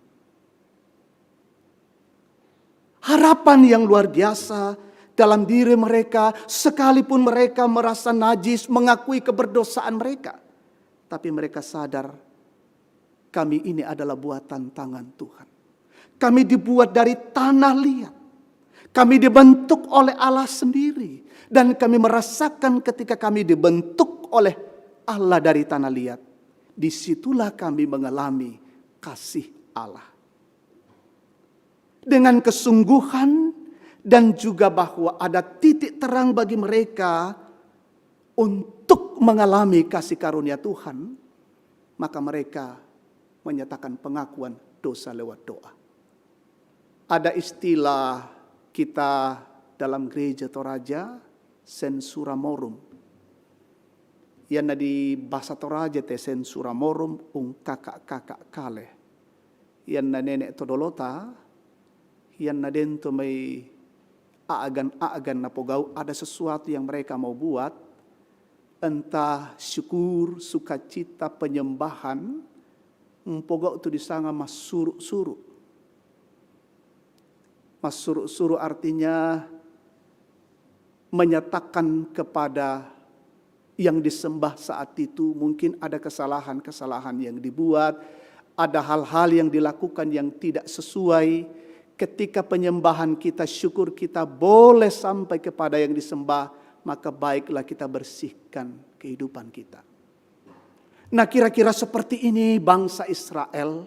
Harapan yang luar biasa dalam diri mereka, sekalipun mereka merasa najis, mengakui keberdosaan mereka. Tapi mereka sadar, kami ini adalah buatan tangan Tuhan. Kami dibuat dari tanah liat. Kami dibentuk oleh Allah sendiri. Dan kami merasakan ketika kami dibentuk oleh Allah dari tanah liat. Disitulah kami mengalami kasih Allah. Dengan kesungguhan, dan juga bahwa ada titik terang bagi mereka untuk mengalami kasih karunia Tuhan, maka mereka menyatakan pengakuan dosa lewat doa. Ada istilah kita dalam gereja Toraja, sensura morum. Yang di bahasa Toraja te sensura morum kakak-kakak kale. Yang nenek todolota, yang dento may aagan na pogau, ada sesuatu yang mereka mau buat, entah syukur, sukacita, penyembahan, pogau itu disanga mas suru-suru. Mas suru-suru artinya menyatakan kepada yang disembah saat itu, mungkin ada kesalahan-kesalahan yang dibuat, ada hal-hal yang dilakukan yang tidak sesuai. Ketika penyembahan kita, syukur kita boleh sampai kepada yang disembah, maka baiklah kita bersihkan kehidupan kita. Nah, kira-kira seperti ini bangsa Israel,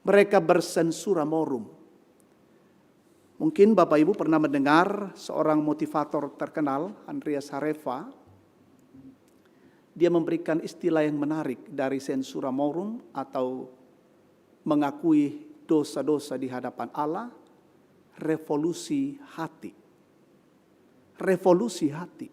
mereka bersensura morum. Mungkin Bapak Ibu pernah mendengar seorang motivator terkenal, Andreas Harefa. Dia memberikan istilah yang menarik dari sensura morum atau mengakui dosa-dosa di hadapan Allah, revolusi hati. Revolusi hati.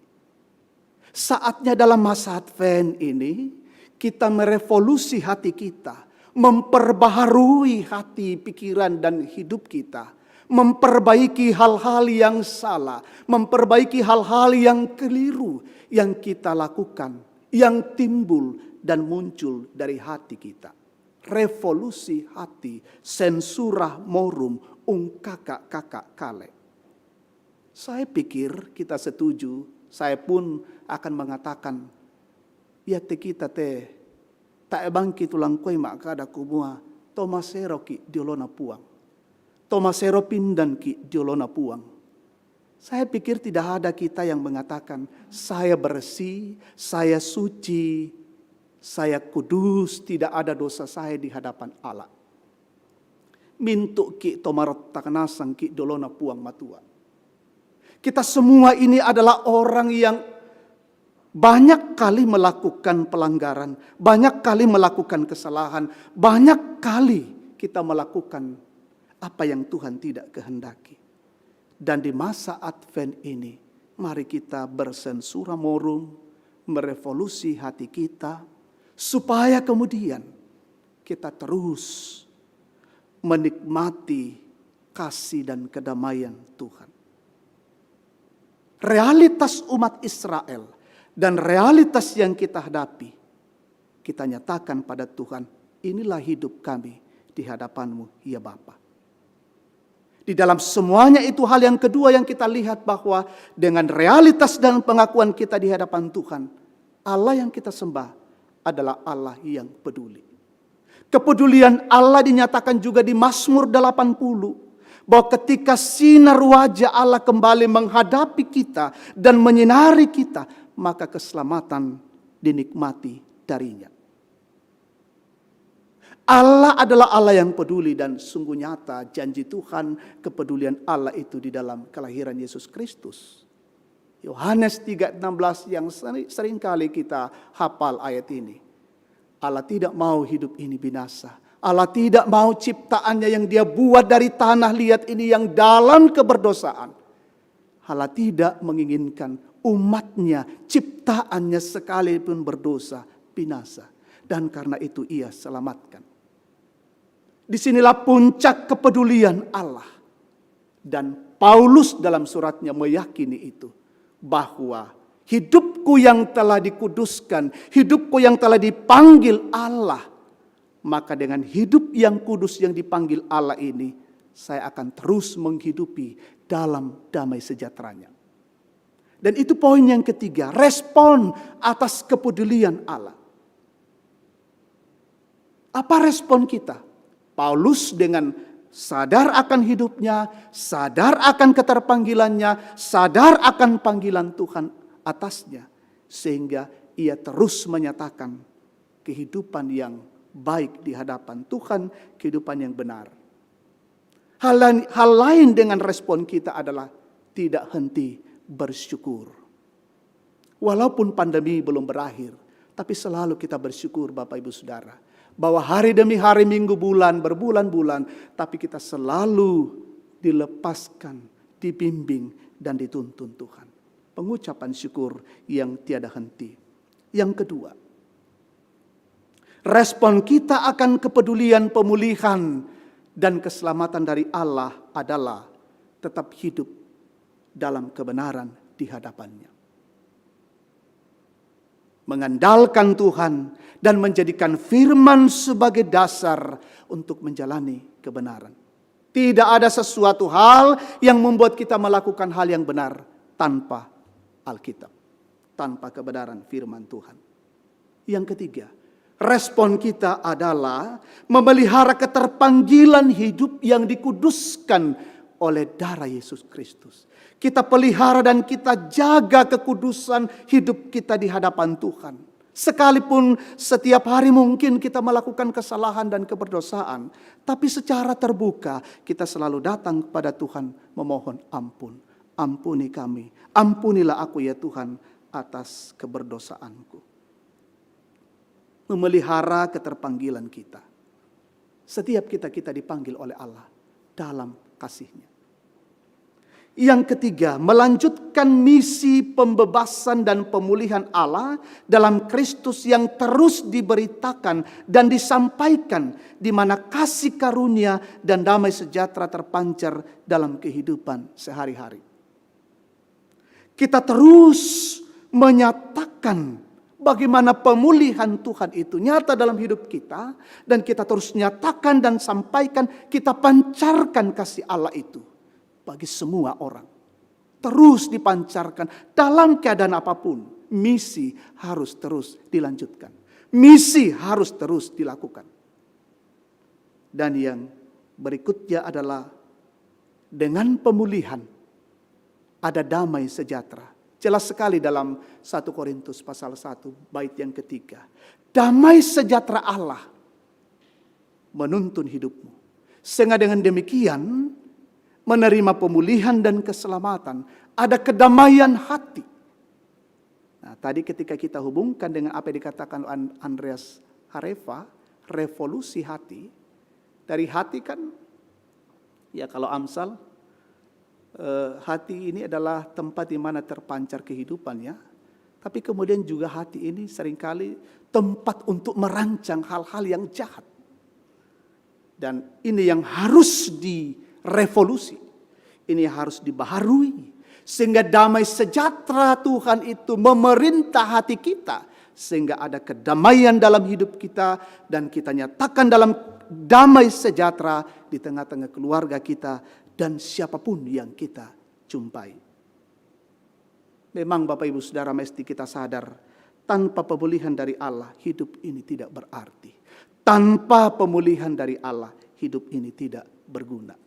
Saatnya dalam masa Advent ini, kita merevolusi hati kita, memperbaharui hati, pikiran, dan hidup kita, memperbaiki hal-hal yang salah, memperbaiki hal-hal yang keliru yang kita lakukan, yang timbul dan muncul dari hati kita. Revolusi hati, sensura morum, kakak-kakak kale. Saya pikir kita setuju, saya pun akan mengatakan, ya te kita te, tak bangki tulang koi mak kada kumua, tomasero ki diolona puang. Tomasero pindan ki diolona puang. Saya pikir tidak ada kita yang mengatakan, saya bersih, saya suci, saya kudus, tidak ada dosa saya di hadapan Allah. Mintuk ki tomarot takanasang ki dolona puang matua. Kita semua ini adalah orang yang banyak kali melakukan pelanggaran, banyak kali melakukan kesalahan, banyak kali kita melakukan apa yang Tuhan tidak kehendaki. Dan di masa Advent ini, mari kita bersensura morum, merevolusi hati kita, supaya kemudian kita terus menikmati kasih dan kedamaian Tuhan. Realitas umat Israel dan realitas yang kita hadapi, kita nyatakan pada Tuhan, inilah hidup kami di hadapan-Mu, ya Bapa. Di dalam semuanya itu hal yang kedua yang kita lihat bahwa dengan realitas dan pengakuan kita di hadapan Tuhan, Allah yang kita sembah adalah Allah yang peduli. Kepedulian Allah dinyatakan juga di Mazmur 80, bahwa ketika sinar wajah Allah kembali menghadapi kita dan menyinari kita, maka keselamatan dinikmati darinya. Allah adalah Allah yang peduli dan sungguh nyata janji Tuhan kepedulian Allah itu di dalam kelahiran Yesus Kristus. Yohanes 3:16 yang seringkali kita hafal ayat ini. Allah tidak mau hidup ini binasa. Allah tidak mau ciptaannya yang Dia buat dari tanah liat ini yang dalam keberdosaan. Allah tidak menginginkan umatnya, ciptaannya sekalipun berdosa, binasa. Dan karena itu Ia selamatkan. Disinilah puncak kepedulian Allah. Dan Paulus dalam suratnya meyakini itu. Bahwa hidupku yang telah dikuduskan, hidupku yang telah dipanggil Allah. Maka dengan hidup yang kudus yang dipanggil Allah ini, saya akan terus menghidupi dalam damai sejahteranya. Dan itu poin yang ketiga, respon atas kepedulian Allah. Apa respon kita? Paulus dengan sadar akan hidupnya, sadar akan keterpanggilannya, sadar akan panggilan Tuhan atasnya. Sehingga ia terus menyatakan kehidupan yang baik di hadapan Tuhan, kehidupan yang benar. Hal lain dengan respon kita adalah tidak henti bersyukur. Walaupun pandemi belum berakhir, tapi selalu kita bersyukur Bapak Ibu Saudara. Bahwa hari demi hari, minggu, bulan, berbulan-bulan, tapi kita selalu dilepaskan, dibimbing, dan dituntun Tuhan. Pengucapan syukur yang tiada henti. Yang kedua, respon kita akan kepedulian pemulihan dan keselamatan dari Allah adalah tetap hidup dalam kebenaran di hadapannya. Mengandalkan Tuhan dan menjadikan firman sebagai dasar untuk menjalani kebenaran. Tidak ada sesuatu hal yang membuat kita melakukan hal yang benar tanpa Alkitab, tanpa kebenaran firman Tuhan. Yang ketiga, respon kita adalah memelihara keterpanggilan hidup yang dikuduskan oleh darah Yesus Kristus. Kita pelihara dan kita jaga kekudusan hidup kita di hadapan Tuhan. Sekalipun setiap hari mungkin kita melakukan kesalahan dan keberdosaan, tapi secara terbuka kita selalu datang kepada Tuhan memohon ampun. Ampuni kami, ampunilah aku ya Tuhan atas keberdosaanku. Memelihara keterpanggilan kita. Setiap kita dipanggil oleh Allah dalam kasih-Nya. Yang ketiga, melanjutkan misi pembebasan dan pemulihan Allah dalam Kristus yang terus diberitakan dan disampaikan, di mana kasih karunia dan damai sejahtera terpancar dalam kehidupan sehari-hari. Kita terus menyatakan bagaimana pemulihan Tuhan itu nyata dalam hidup kita, dan kita terus nyatakan dan sampaikan, kita pancarkan kasih Allah itu bagi semua orang. terus dipancarkan dalam keadaan apapun. Misi harus terus dilanjutkan. Misi harus terus dilakukan. Dan yang berikutnya adalah dengan pemulihan ada damai sejahtera. Jelas sekali dalam 1 Korintus pasal 1 bait yang ketiga. Damai sejahtera Allah menuntun hidupmu. Sehingga dengan demikian menerima pemulihan dan keselamatan, ada kedamaian hati. Nah, tadi ketika kita hubungkan dengan apa yang dikatakan Andreas Harefa, revolusi hati. Dari hati kan, ya kalau Amsal, hati ini adalah tempat di mana terpancar kehidupan ya. Tapi kemudian juga hati ini seringkali tempat untuk merancang hal-hal yang jahat. Dan ini yang harus direvolusi. Ini harus dibaharui. Sehingga damai sejahtera Tuhan itu memerintah hati kita. Sehingga ada kedamaian dalam hidup kita. Dan kita nyatakan dalam damai sejahtera di tengah-tengah keluarga kita. Dan siapapun yang kita jumpai. Memang Bapak Ibu Saudara mesti kita sadar. Tanpa pemulihan dari Allah hidup ini tidak berarti. Tanpa pemulihan dari Allah, hidup ini tidak berguna.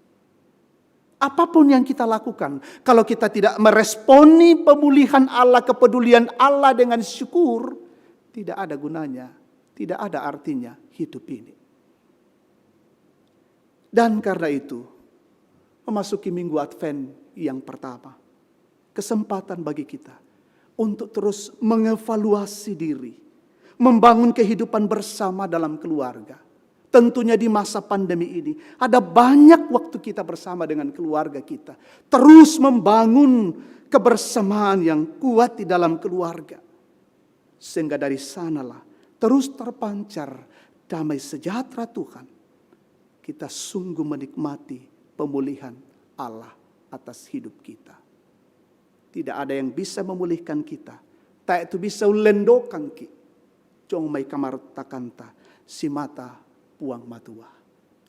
Apapun yang kita lakukan, kalau kita tidak meresponi pemulihan Allah, kepedulian Allah dengan syukur, tidak ada gunanya, tidak ada artinya hidup ini. Dan karena itu, memasuki minggu Advent yang pertama, kesempatan bagi kita untuk terus mengevaluasi diri, membangun kehidupan bersama dalam keluarga. Tentunya di masa pandemi ini ada banyak waktu kita bersama dengan keluarga kita. Terus membangun kebersamaan yang kuat di dalam keluarga. Sehingga dari sanalah terus terpancar damai sejahtera Tuhan. Kita sungguh menikmati pemulihan Allah atas hidup kita. Tidak ada yang bisa memulihkan kita. Tak itu bisa ulendokan kita. Jong mai kamar takanta si mata puang matua.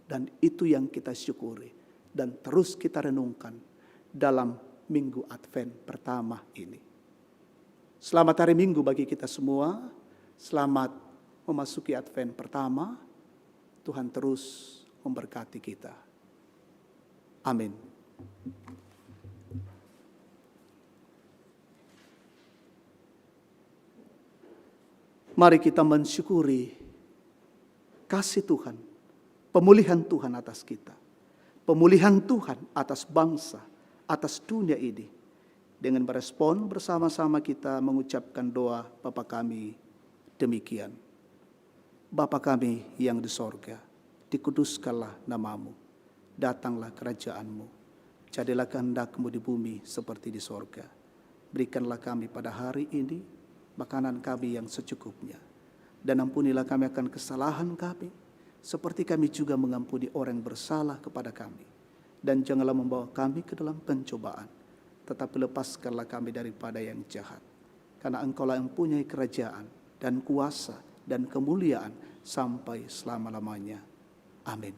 Dan itu yang kita syukuri. Dan terus kita renungkan dalam minggu Advent pertama ini. Selamat hari Minggu bagi kita semua. Selamat memasuki Advent pertama. Tuhan terus memberkati kita. Amin. Mari kita mensyukuri kasih Tuhan, pemulihan Tuhan atas kita, pemulihan Tuhan atas bangsa, atas dunia ini. Dengan berespon bersama-sama kita mengucapkan doa Bapa kami demikian. Bapa kami yang di sorga, dikuduskanlah namamu, datanglah kerajaanmu, jadilah kehendak-Mu di bumi seperti di sorga. Berikanlah kami pada hari ini makanan kami yang secukupnya. Dan ampunilah kami akan kesalahan kami, seperti kami juga mengampuni orang yang bersalah kepada kami. Dan janganlah membawa kami ke dalam pencobaan, tetapi lepaskanlah kami daripada yang jahat. Karena Engkaulah yang mempunyai kerajaan dan kuasa dan kemuliaan sampai selama-lamanya. Amin.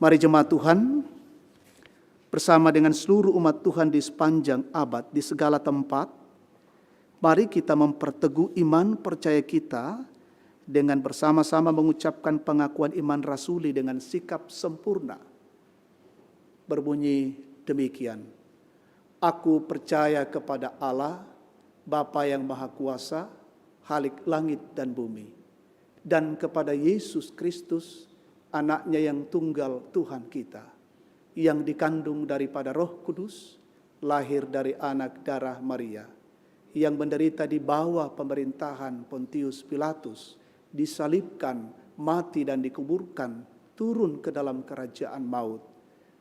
Mari jemaat Tuhan, bersama dengan seluruh umat Tuhan di sepanjang abad, di segala tempat, mari kita memperteguh iman percaya kita dengan bersama-sama mengucapkan pengakuan iman rasuli dengan sikap sempurna. Berbunyi demikian. Aku percaya kepada Allah, Bapa yang Maha Kuasa, Khalik langit dan bumi. Dan kepada Yesus Kristus, anaknya yang tunggal Tuhan kita. Yang dikandung daripada Roh Kudus, lahir dari anak darah Maria. Yang menderita di bawah pemerintahan Pontius Pilatus, disalibkan, mati dan dikuburkan, turun ke dalam kerajaan maut.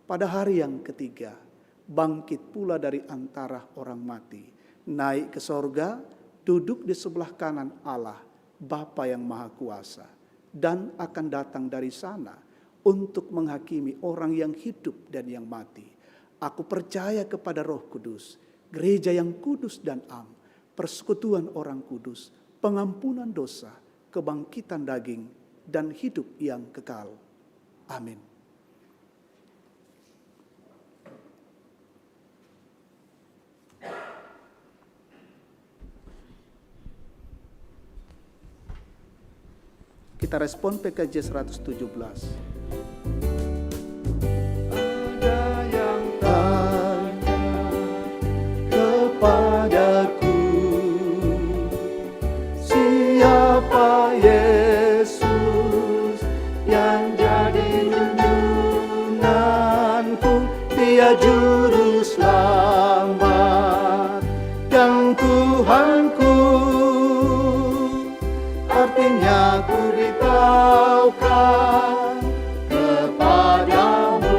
Pada hari yang ketiga, bangkit pula dari antara orang mati, naik ke sorga, duduk di sebelah kanan Allah, Bapa yang Maha Kuasa, dan akan datang dari sana untuk menghakimi orang yang hidup dan yang mati. Aku percaya kepada Roh Kudus, gereja yang kudus dan am, persekutuan orang kudus, pengampunan dosa, kebangkitan daging, dan hidup yang kekal. Amin. Kita respon PKJ 117. Kepadaku, siapa Yesus yang jadi junjunganku, Dia juru selamat dan Tuhanku. Artinya ku beritahukan kepadamu,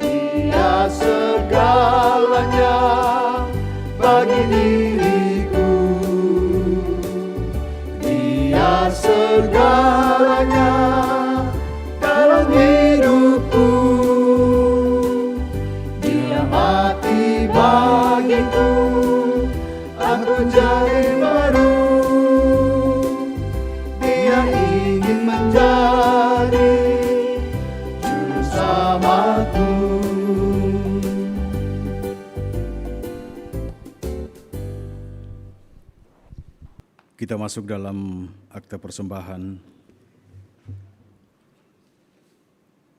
Dia segalanya bagi diriku, Dia segalanya dalam hidupku, Dia mati bagiku, aku jadi baru. Dia ingin menjadi juru selamatku. Kita masuk dalam akte persembahan.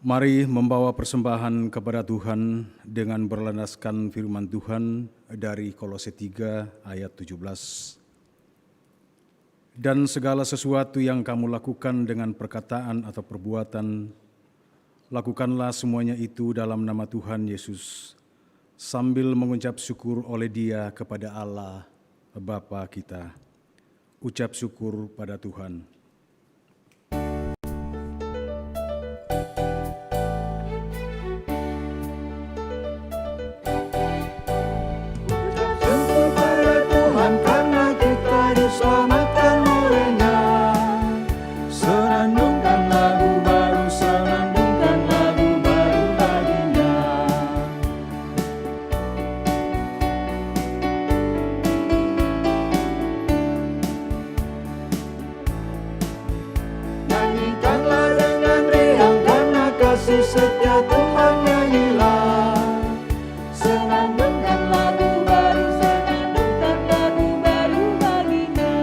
Mari membawa persembahan kepada Tuhan dengan berlandaskan firman Tuhan dari Kolose 3 ayat 17. Dan segala sesuatu yang kamu lakukan dengan perkataan atau perbuatan, lakukanlah semuanya itu dalam nama Tuhan Yesus, sambil mengucap syukur oleh Dia kepada Allah Bapa kita. Ucap syukur pada Tuhan. Syukur pada Tuhan karena kita diselamatkan oleh-Nya. Senandungkan lagu baru, senandungkan lagu baru baginya. Nyanyikanlah dengan riang karena kasih setia Tuhan nyanyilah. Senandungkan lagu baru, senandungkan lagu baru baginya.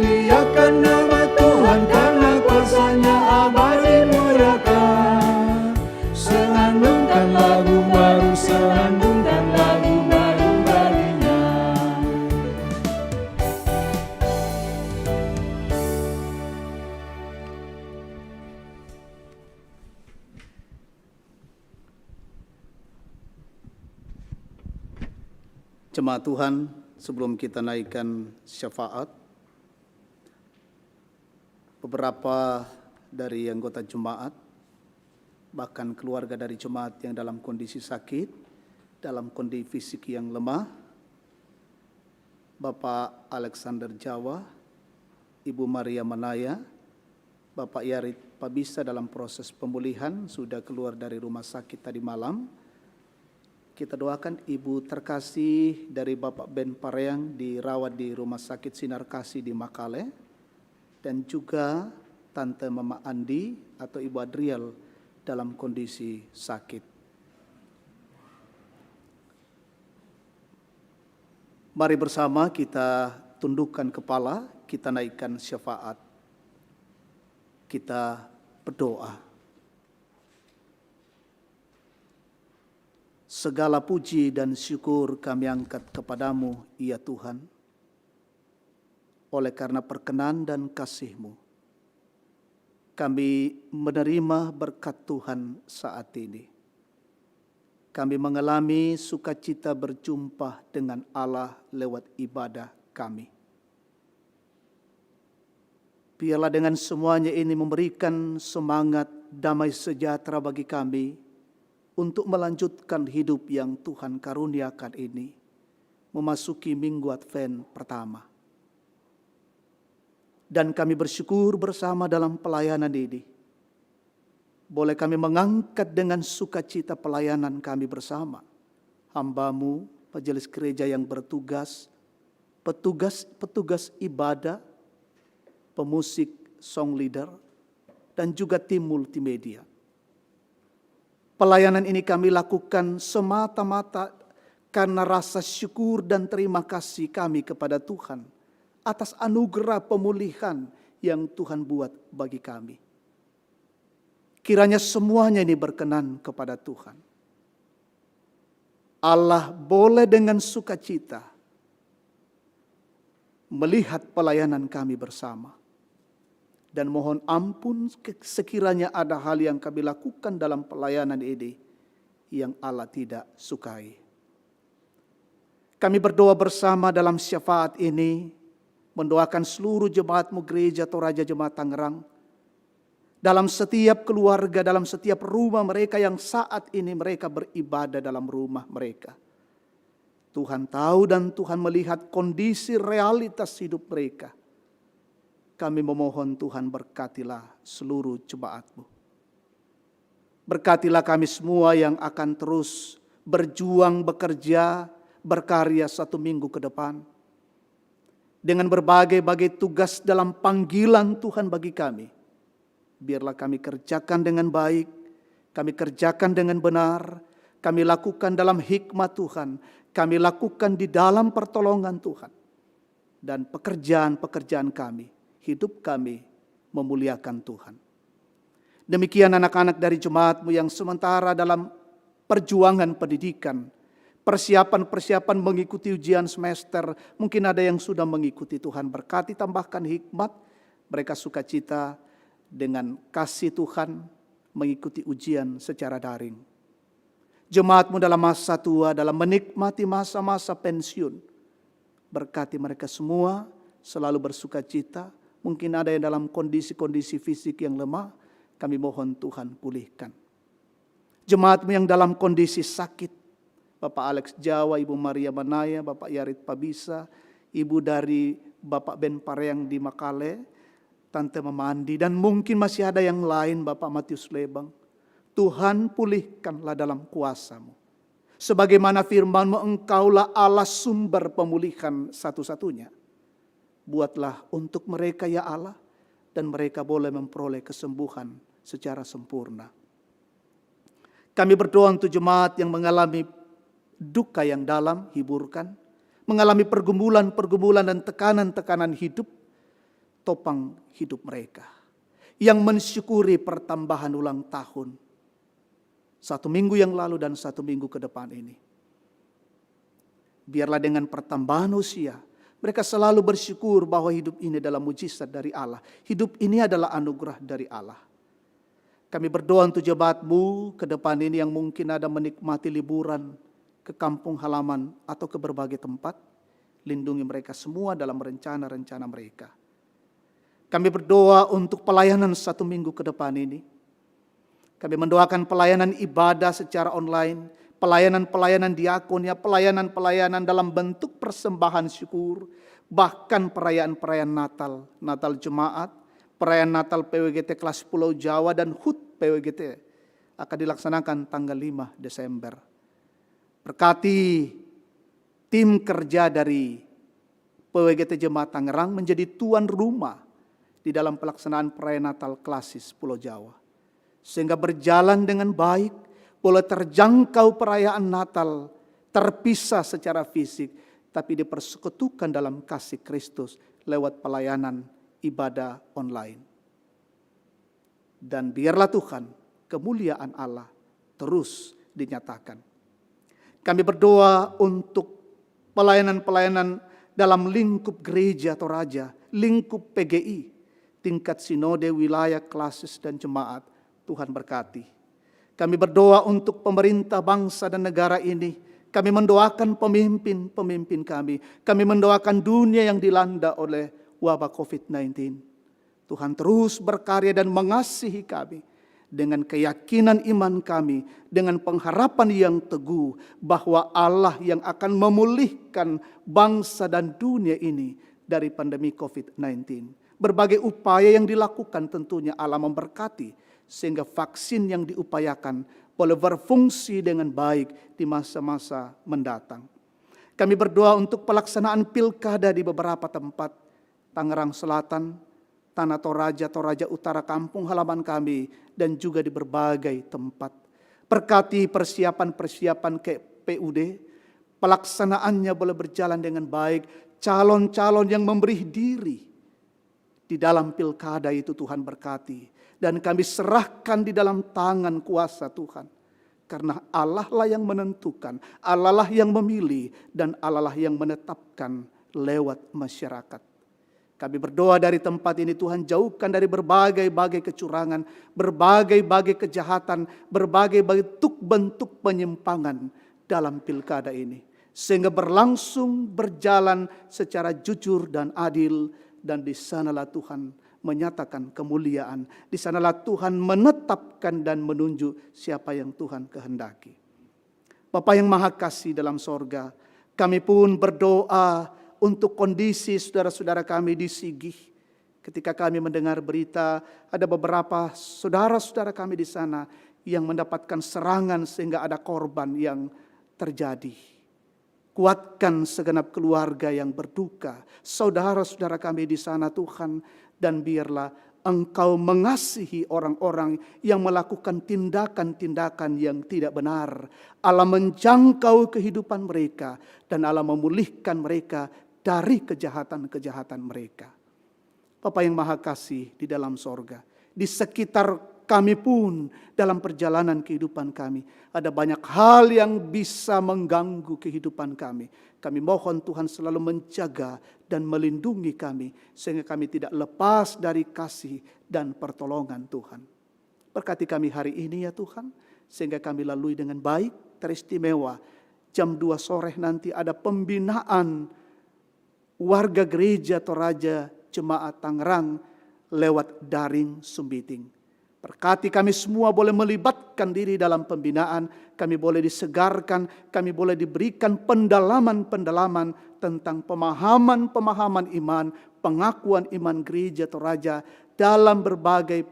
Muliakan nama Tuhan karena kuasa-Nya abadi muliakan. Senandungkan lagu baru, senandungkan lagu baru baginya. Jemaat Tuhan, sebelum kita naikkan syafaat, beberapa dari anggota jemaat, bahkan keluarga dari jemaat yang dalam kondisi sakit, dalam kondisi fisik yang lemah, Bapak Alexander Jawa, Ibu Maria Manaya, Bapak Yarit Pabisa dalam proses pemulihan, sudah keluar dari rumah sakit tadi malam. Kita doakan Ibu terkasih dari Bapak Ben Pareang dirawat di Rumah Sakit Sinar Kasih di Makale, dan juga Tante Mama Andi atau Ibu Adriel dalam kondisi sakit. Mari bersama kita tundukkan kepala, kita naikkan syafaat. Kita berdoa. Segala puji dan syukur kami angkat kepadamu, ya Tuhan, oleh karena perkenan dan kasih-Mu. Kami menerima berkat Tuhan saat ini. Kami mengalami sukacita berjumpa dengan Allah lewat ibadah kami. Biarlah dengan semuanya ini memberikan semangat damai sejahtera bagi kami, untuk melanjutkan hidup yang Tuhan karuniakan ini, memasuki minggu Advent pertama. Dan kami bersyukur bersama dalam pelayanan ini. Boleh kami mengangkat dengan sukacita pelayanan kami bersama. Hamba-Mu, majelis gereja yang bertugas, petugas ibadah, pemusik, song leader, dan juga tim multimedia. Pelayanan ini kami lakukan semata-mata karena rasa syukur dan terima kasih kami kepada Tuhan atas anugerah pemulihan yang Tuhan buat bagi kami. Kiranya semuanya ini berkenan kepada Tuhan. Allah boleh dengan sukacita melihat pelayanan kami bersama. Dan mohon ampun sekiranya ada hal yang kami lakukan dalam pelayanan ini yang Allah tidak sukai. Kami berdoa bersama dalam syafaat ini, mendoakan seluruh jemaat-Mu Gereja Toraja Jemaat Tangerang, dalam setiap keluarga, dalam setiap rumah mereka yang saat ini mereka beribadah dalam rumah mereka. Tuhan tahu dan Tuhan melihat kondisi realitas hidup mereka. Kami memohon Tuhan berkatilah seluruh jemaat-Mu. Berkatilah kami semua yang akan terus berjuang, bekerja, berkarya 1 minggu ke depan. Dengan berbagai-bagai tugas dalam panggilan Tuhan bagi kami. Biarlah kami kerjakan dengan baik, kami kerjakan dengan benar, kami lakukan dalam hikmat Tuhan, kami lakukan di dalam pertolongan Tuhan. Dan pekerjaan-pekerjaan kami, hidup kami memuliakan Tuhan. Demikian anak-anak dari jemaat-Mu yang sementara dalam perjuangan pendidikan, persiapan-persiapan mengikuti ujian semester, mungkin ada yang sudah mengikuti. Tuhan berkati, tambahkan hikmat, mereka sukacita dengan kasih Tuhan mengikuti ujian secara daring. Jemaat-Mu dalam masa tua, dalam menikmati masa-masa pensiun, berkati mereka semua selalu bersukacita. Mungkin ada yang dalam kondisi-kondisi fisik yang lemah, kami mohon Tuhan pulihkan. Jemaat-Mu yang dalam kondisi sakit, Bapak Alex Jawa, Ibu Maria Manaya, Bapak Yarit Pabisa, Ibu dari Bapak Ben Pareang di Makale, Tante Memandi, dan mungkin masih ada yang lain, Bapak Matius Lebang. Tuhan pulihkanlah dalam kuasa-Mu. Sebagaimana firman-Mu, Engkaulah Allah sumber pemulihan satu-satunya. Buatlah untuk mereka ya Allah, dan mereka boleh memperoleh kesembuhan secara sempurna. Kami berdoa untuk jemaat yang mengalami duka yang dalam, hiburkan. Mengalami pergumulan-pergumulan dan tekanan-tekanan hidup, topang hidup mereka. Yang mensyukuri pertambahan ulang tahun 1 minggu yang lalu dan 1 minggu ke depan ini. Biarlah dengan pertambahan usia, mereka selalu bersyukur bahwa hidup ini adalah mujizat dari Allah. Hidup ini adalah anugerah dari Allah. Kami berdoa untuk jemaat-Mu ke depan ini yang mungkin ada menikmati liburan ke kampung halaman atau ke berbagai tempat. Lindungi mereka semua dalam rencana-rencana mereka. Kami berdoa untuk pelayanan 1 minggu ke depan ini. Kami mendoakan pelayanan ibadah secara online, pelayanan-pelayanan diakonia, pelayanan-pelayanan dalam bentuk persembahan syukur, bahkan perayaan-perayaan Natal, Natal Jemaat, perayaan Natal PWGT kelas Pulau Jawa, dan HUT PWGT akan dilaksanakan tanggal 5 Desember. Berkati tim kerja dari PWGT Jemaat Tangerang menjadi tuan rumah di dalam pelaksanaan perayaan Natal klasis Pulau Jawa. Sehingga berjalan dengan baik, boleh terjangkau perayaan Natal, terpisah secara fisik, tapi dipersekutukan dalam kasih Kristus lewat pelayanan ibadah online. Dan biarlah Tuhan, kemuliaan Allah terus dinyatakan. Kami berdoa untuk pelayanan-pelayanan dalam lingkup gereja Toraja, lingkup PGI, tingkat sinode, wilayah, klasis, dan jemaat. Tuhan berkati. Kami berdoa untuk pemerintah bangsa dan negara ini. Kami mendoakan pemimpin-pemimpin kami. Kami mendoakan dunia yang dilanda oleh wabah COVID-19. Tuhan terus berkarya dan mengasihi kami. Dengan keyakinan iman kami, dengan pengharapan yang teguh bahwa Allah yang akan memulihkan bangsa dan dunia ini dari pandemi COVID-19. Berbagai upaya yang dilakukan tentunya Allah memberkati sehingga vaksin yang diupayakan boleh berfungsi dengan baik di masa-masa mendatang. Kami berdoa untuk pelaksanaan pilkada di beberapa tempat, Tangerang Selatan, tanah Toraja utara kampung halaman kami, dan juga di berbagai tempat. Berkati persiapan-persiapan ke PUD, pelaksanaannya boleh berjalan dengan baik, calon-calon yang memberi diri di dalam pilkada itu Tuhan berkati. Dan kami serahkan di dalam tangan kuasa Tuhan. Karena Allah lah yang menentukan, Allah lah yang memilih, dan Allah lah yang menetapkan lewat masyarakat. Kami berdoa dari tempat ini Tuhan jauhkan dari berbagai-bagai kecurangan, berbagai-bagai kejahatan, berbagai-bagai bentuk penyimpangan dalam pilkada ini. Sehingga berlangsung berjalan secara jujur dan adil, dan di sanalah Tuhan menyatakan kemuliaan. Di sanalah Tuhan menetapkan dan menunjuk siapa yang Tuhan kehendaki. Bapa yang Maha Kasih dalam sorga, kami pun berdoa untuk kondisi saudara-saudara kami di Sigih. Ketika kami mendengar berita, ada beberapa saudara-saudara kami di sana yang mendapatkan serangan sehingga ada korban yang terjadi. Kuatkan segenap keluarga yang berduka, saudara-saudara kami di sana Tuhan, dan biarlah Engkau mengasihi orang-orang yang melakukan tindakan-tindakan yang tidak benar. Allah menjangkau kehidupan mereka dan Allah memulihkan mereka dari kejahatan-kejahatan mereka. Bapa yang Maha Kasih di dalam sorga, di sekitar kami pun dalam perjalanan kehidupan kami, ada banyak hal yang bisa mengganggu kehidupan kami. Kami mohon Tuhan selalu menjaga dan melindungi kami, sehingga kami tidak lepas dari kasih dan pertolongan Tuhan. Berkati kami hari ini ya Tuhan, sehingga kami lalui dengan baik, teristimewa. Jam 2 sore nanti ada pembinaan warga gereja Toraja Jemaat Tangerang lewat daring Sumbiting. Berkati kami semua boleh melibatkan diri dalam pembinaan, kami boleh disegarkan, kami boleh diberikan pendalaman-pendalaman tentang pemahaman-pemahaman iman, pengakuan iman gereja Toraja dalam berbagai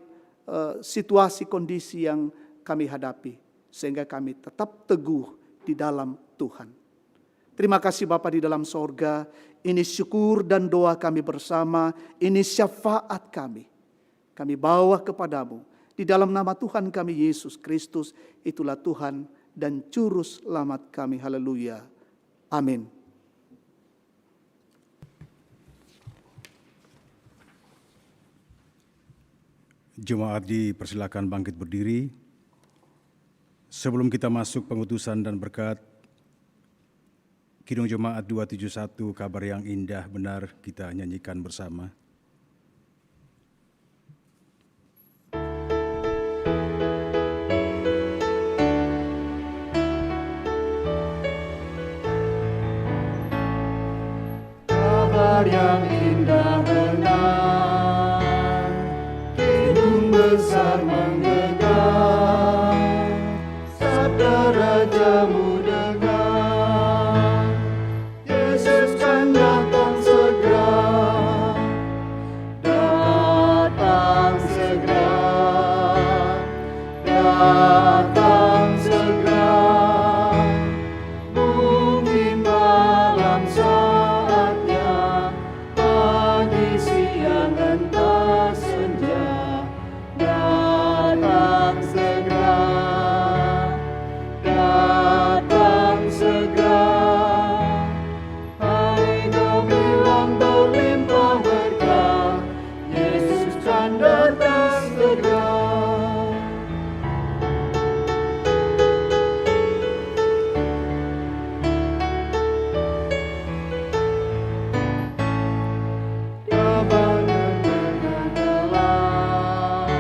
situasi kondisi yang kami hadapi. Sehingga kami tetap teguh di dalam Tuhan. Terima kasih Bapa di dalam sorga, ini syukur dan doa kami bersama, ini syafaat kami. Kami bawa kepadamu. Di dalam nama Tuhan kami Yesus Kristus, itulah Tuhan dan Juru Selamat kami. Haleluya. Amin. Jemaat dipersilakan bangkit berdiri. Sebelum kita masuk pengutusan dan berkat, Kidung Jemaat 271, kabar yang indah benar kita nyanyikan bersama. Kabar yang indah benar, Kidung besar menggegam, sabda rajamu dengar, Yesus kan datang segera, datang segera, datang segera. Mungkin malam saatnya, pagi siang entah senja, datang segera, datang segera. Hari gemilang berlimpah berkah, Yesus kan datang segera. Kebangan mengelam,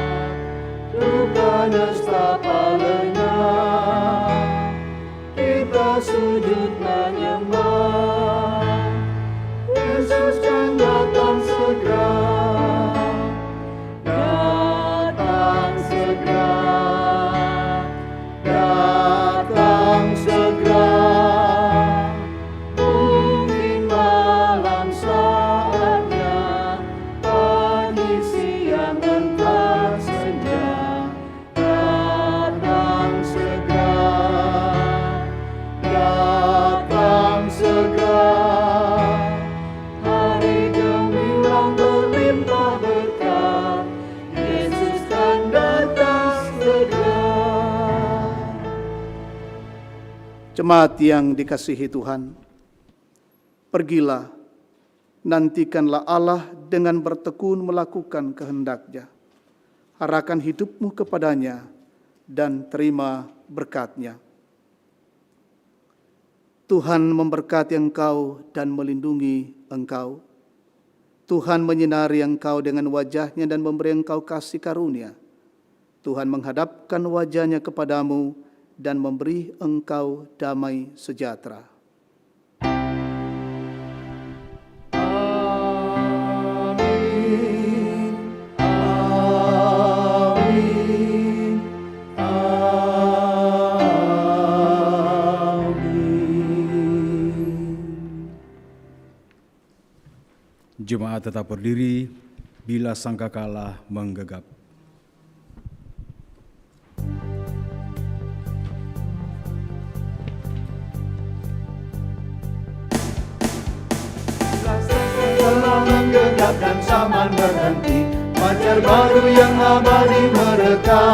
duka nestapa lenyap, kita sujud menyembah, Yesus kan datang segera, datang segera, datang segera. Mungkin malam saatnya, pagi siang entah senja, datang segera, datang Jemaat yang dikasihi Tuhan, pergilah, nantikanlah Allah dengan bertekun melakukan kehendak-Nya. Arahkan hidupmu kepadanya dan terima berkat-Nya. Tuhan memberkati engkau dan melindungi engkau. Tuhan menyinari engkau dengan wajah-Nya dan memberi engkau kasih karunia. Tuhan menghadapkan wajah-Nya kepadamu dan memberi engkau damai sejahtera. Jemaat tetap berdiri bila sangkakala menggegap. Telah menggegap dan zaman berhenti, fajar baru yang abadi mereka.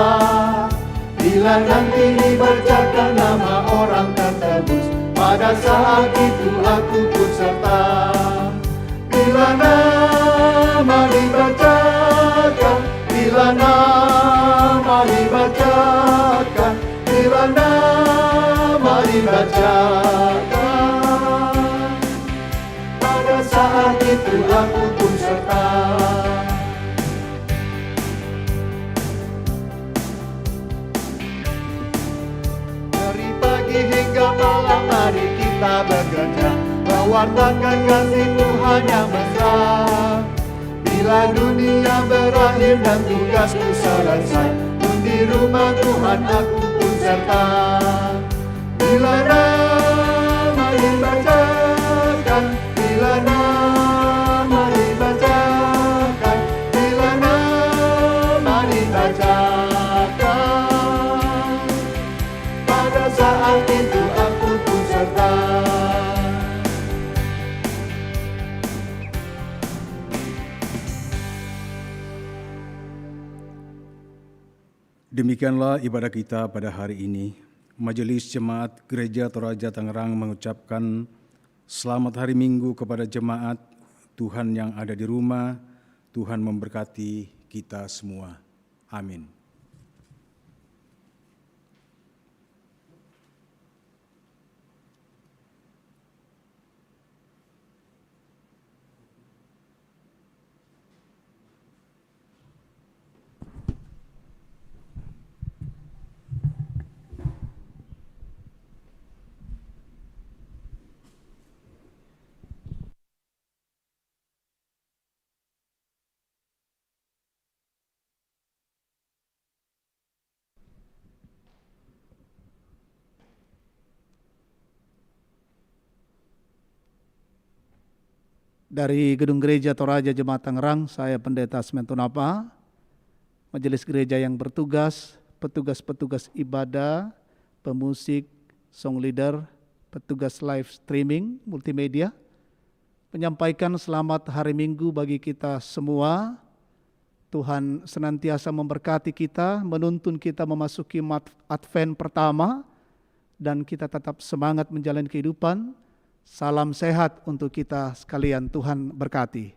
Bila nanti dibacakan nama orang tertebus, pada saat itu aku pun serta. Bila nama dibacakan, bila nama dibacakan, bila nama dibacakan, pada saat itu aku pun serta. Dari pagi hingga malam mari kita bekerja, mewartakan kasih Tuhan yang besar. Bila dunia berakhir dan tugasku selesai, pun di rumah Tuhan aku pun serta. Bila nama dibacakan, bila nama dibacakan, bila nama dibacakan, pada saat itu aku pun serta. Demikianlah ibadah kita pada hari ini. Majelis Jemaat Gereja Toraja Tangerang mengucapkan selamat hari Minggu kepada jemaat Tuhan yang ada di rumah. Tuhan memberkati kita semua. Amin. Dari Gedung Gereja Toraja Jemaat Tangerang, saya Pendeta Sementunapa, Majelis Gereja yang bertugas, petugas-petugas ibadah, pemusik, song leader, petugas live streaming, multimedia, menyampaikan selamat hari Minggu bagi kita semua. Tuhan senantiasa memberkati kita, menuntun kita memasuki Advent pertama, dan kita tetap semangat menjalani kehidupan. Salam sehat untuk kita sekalian, Tuhan berkati.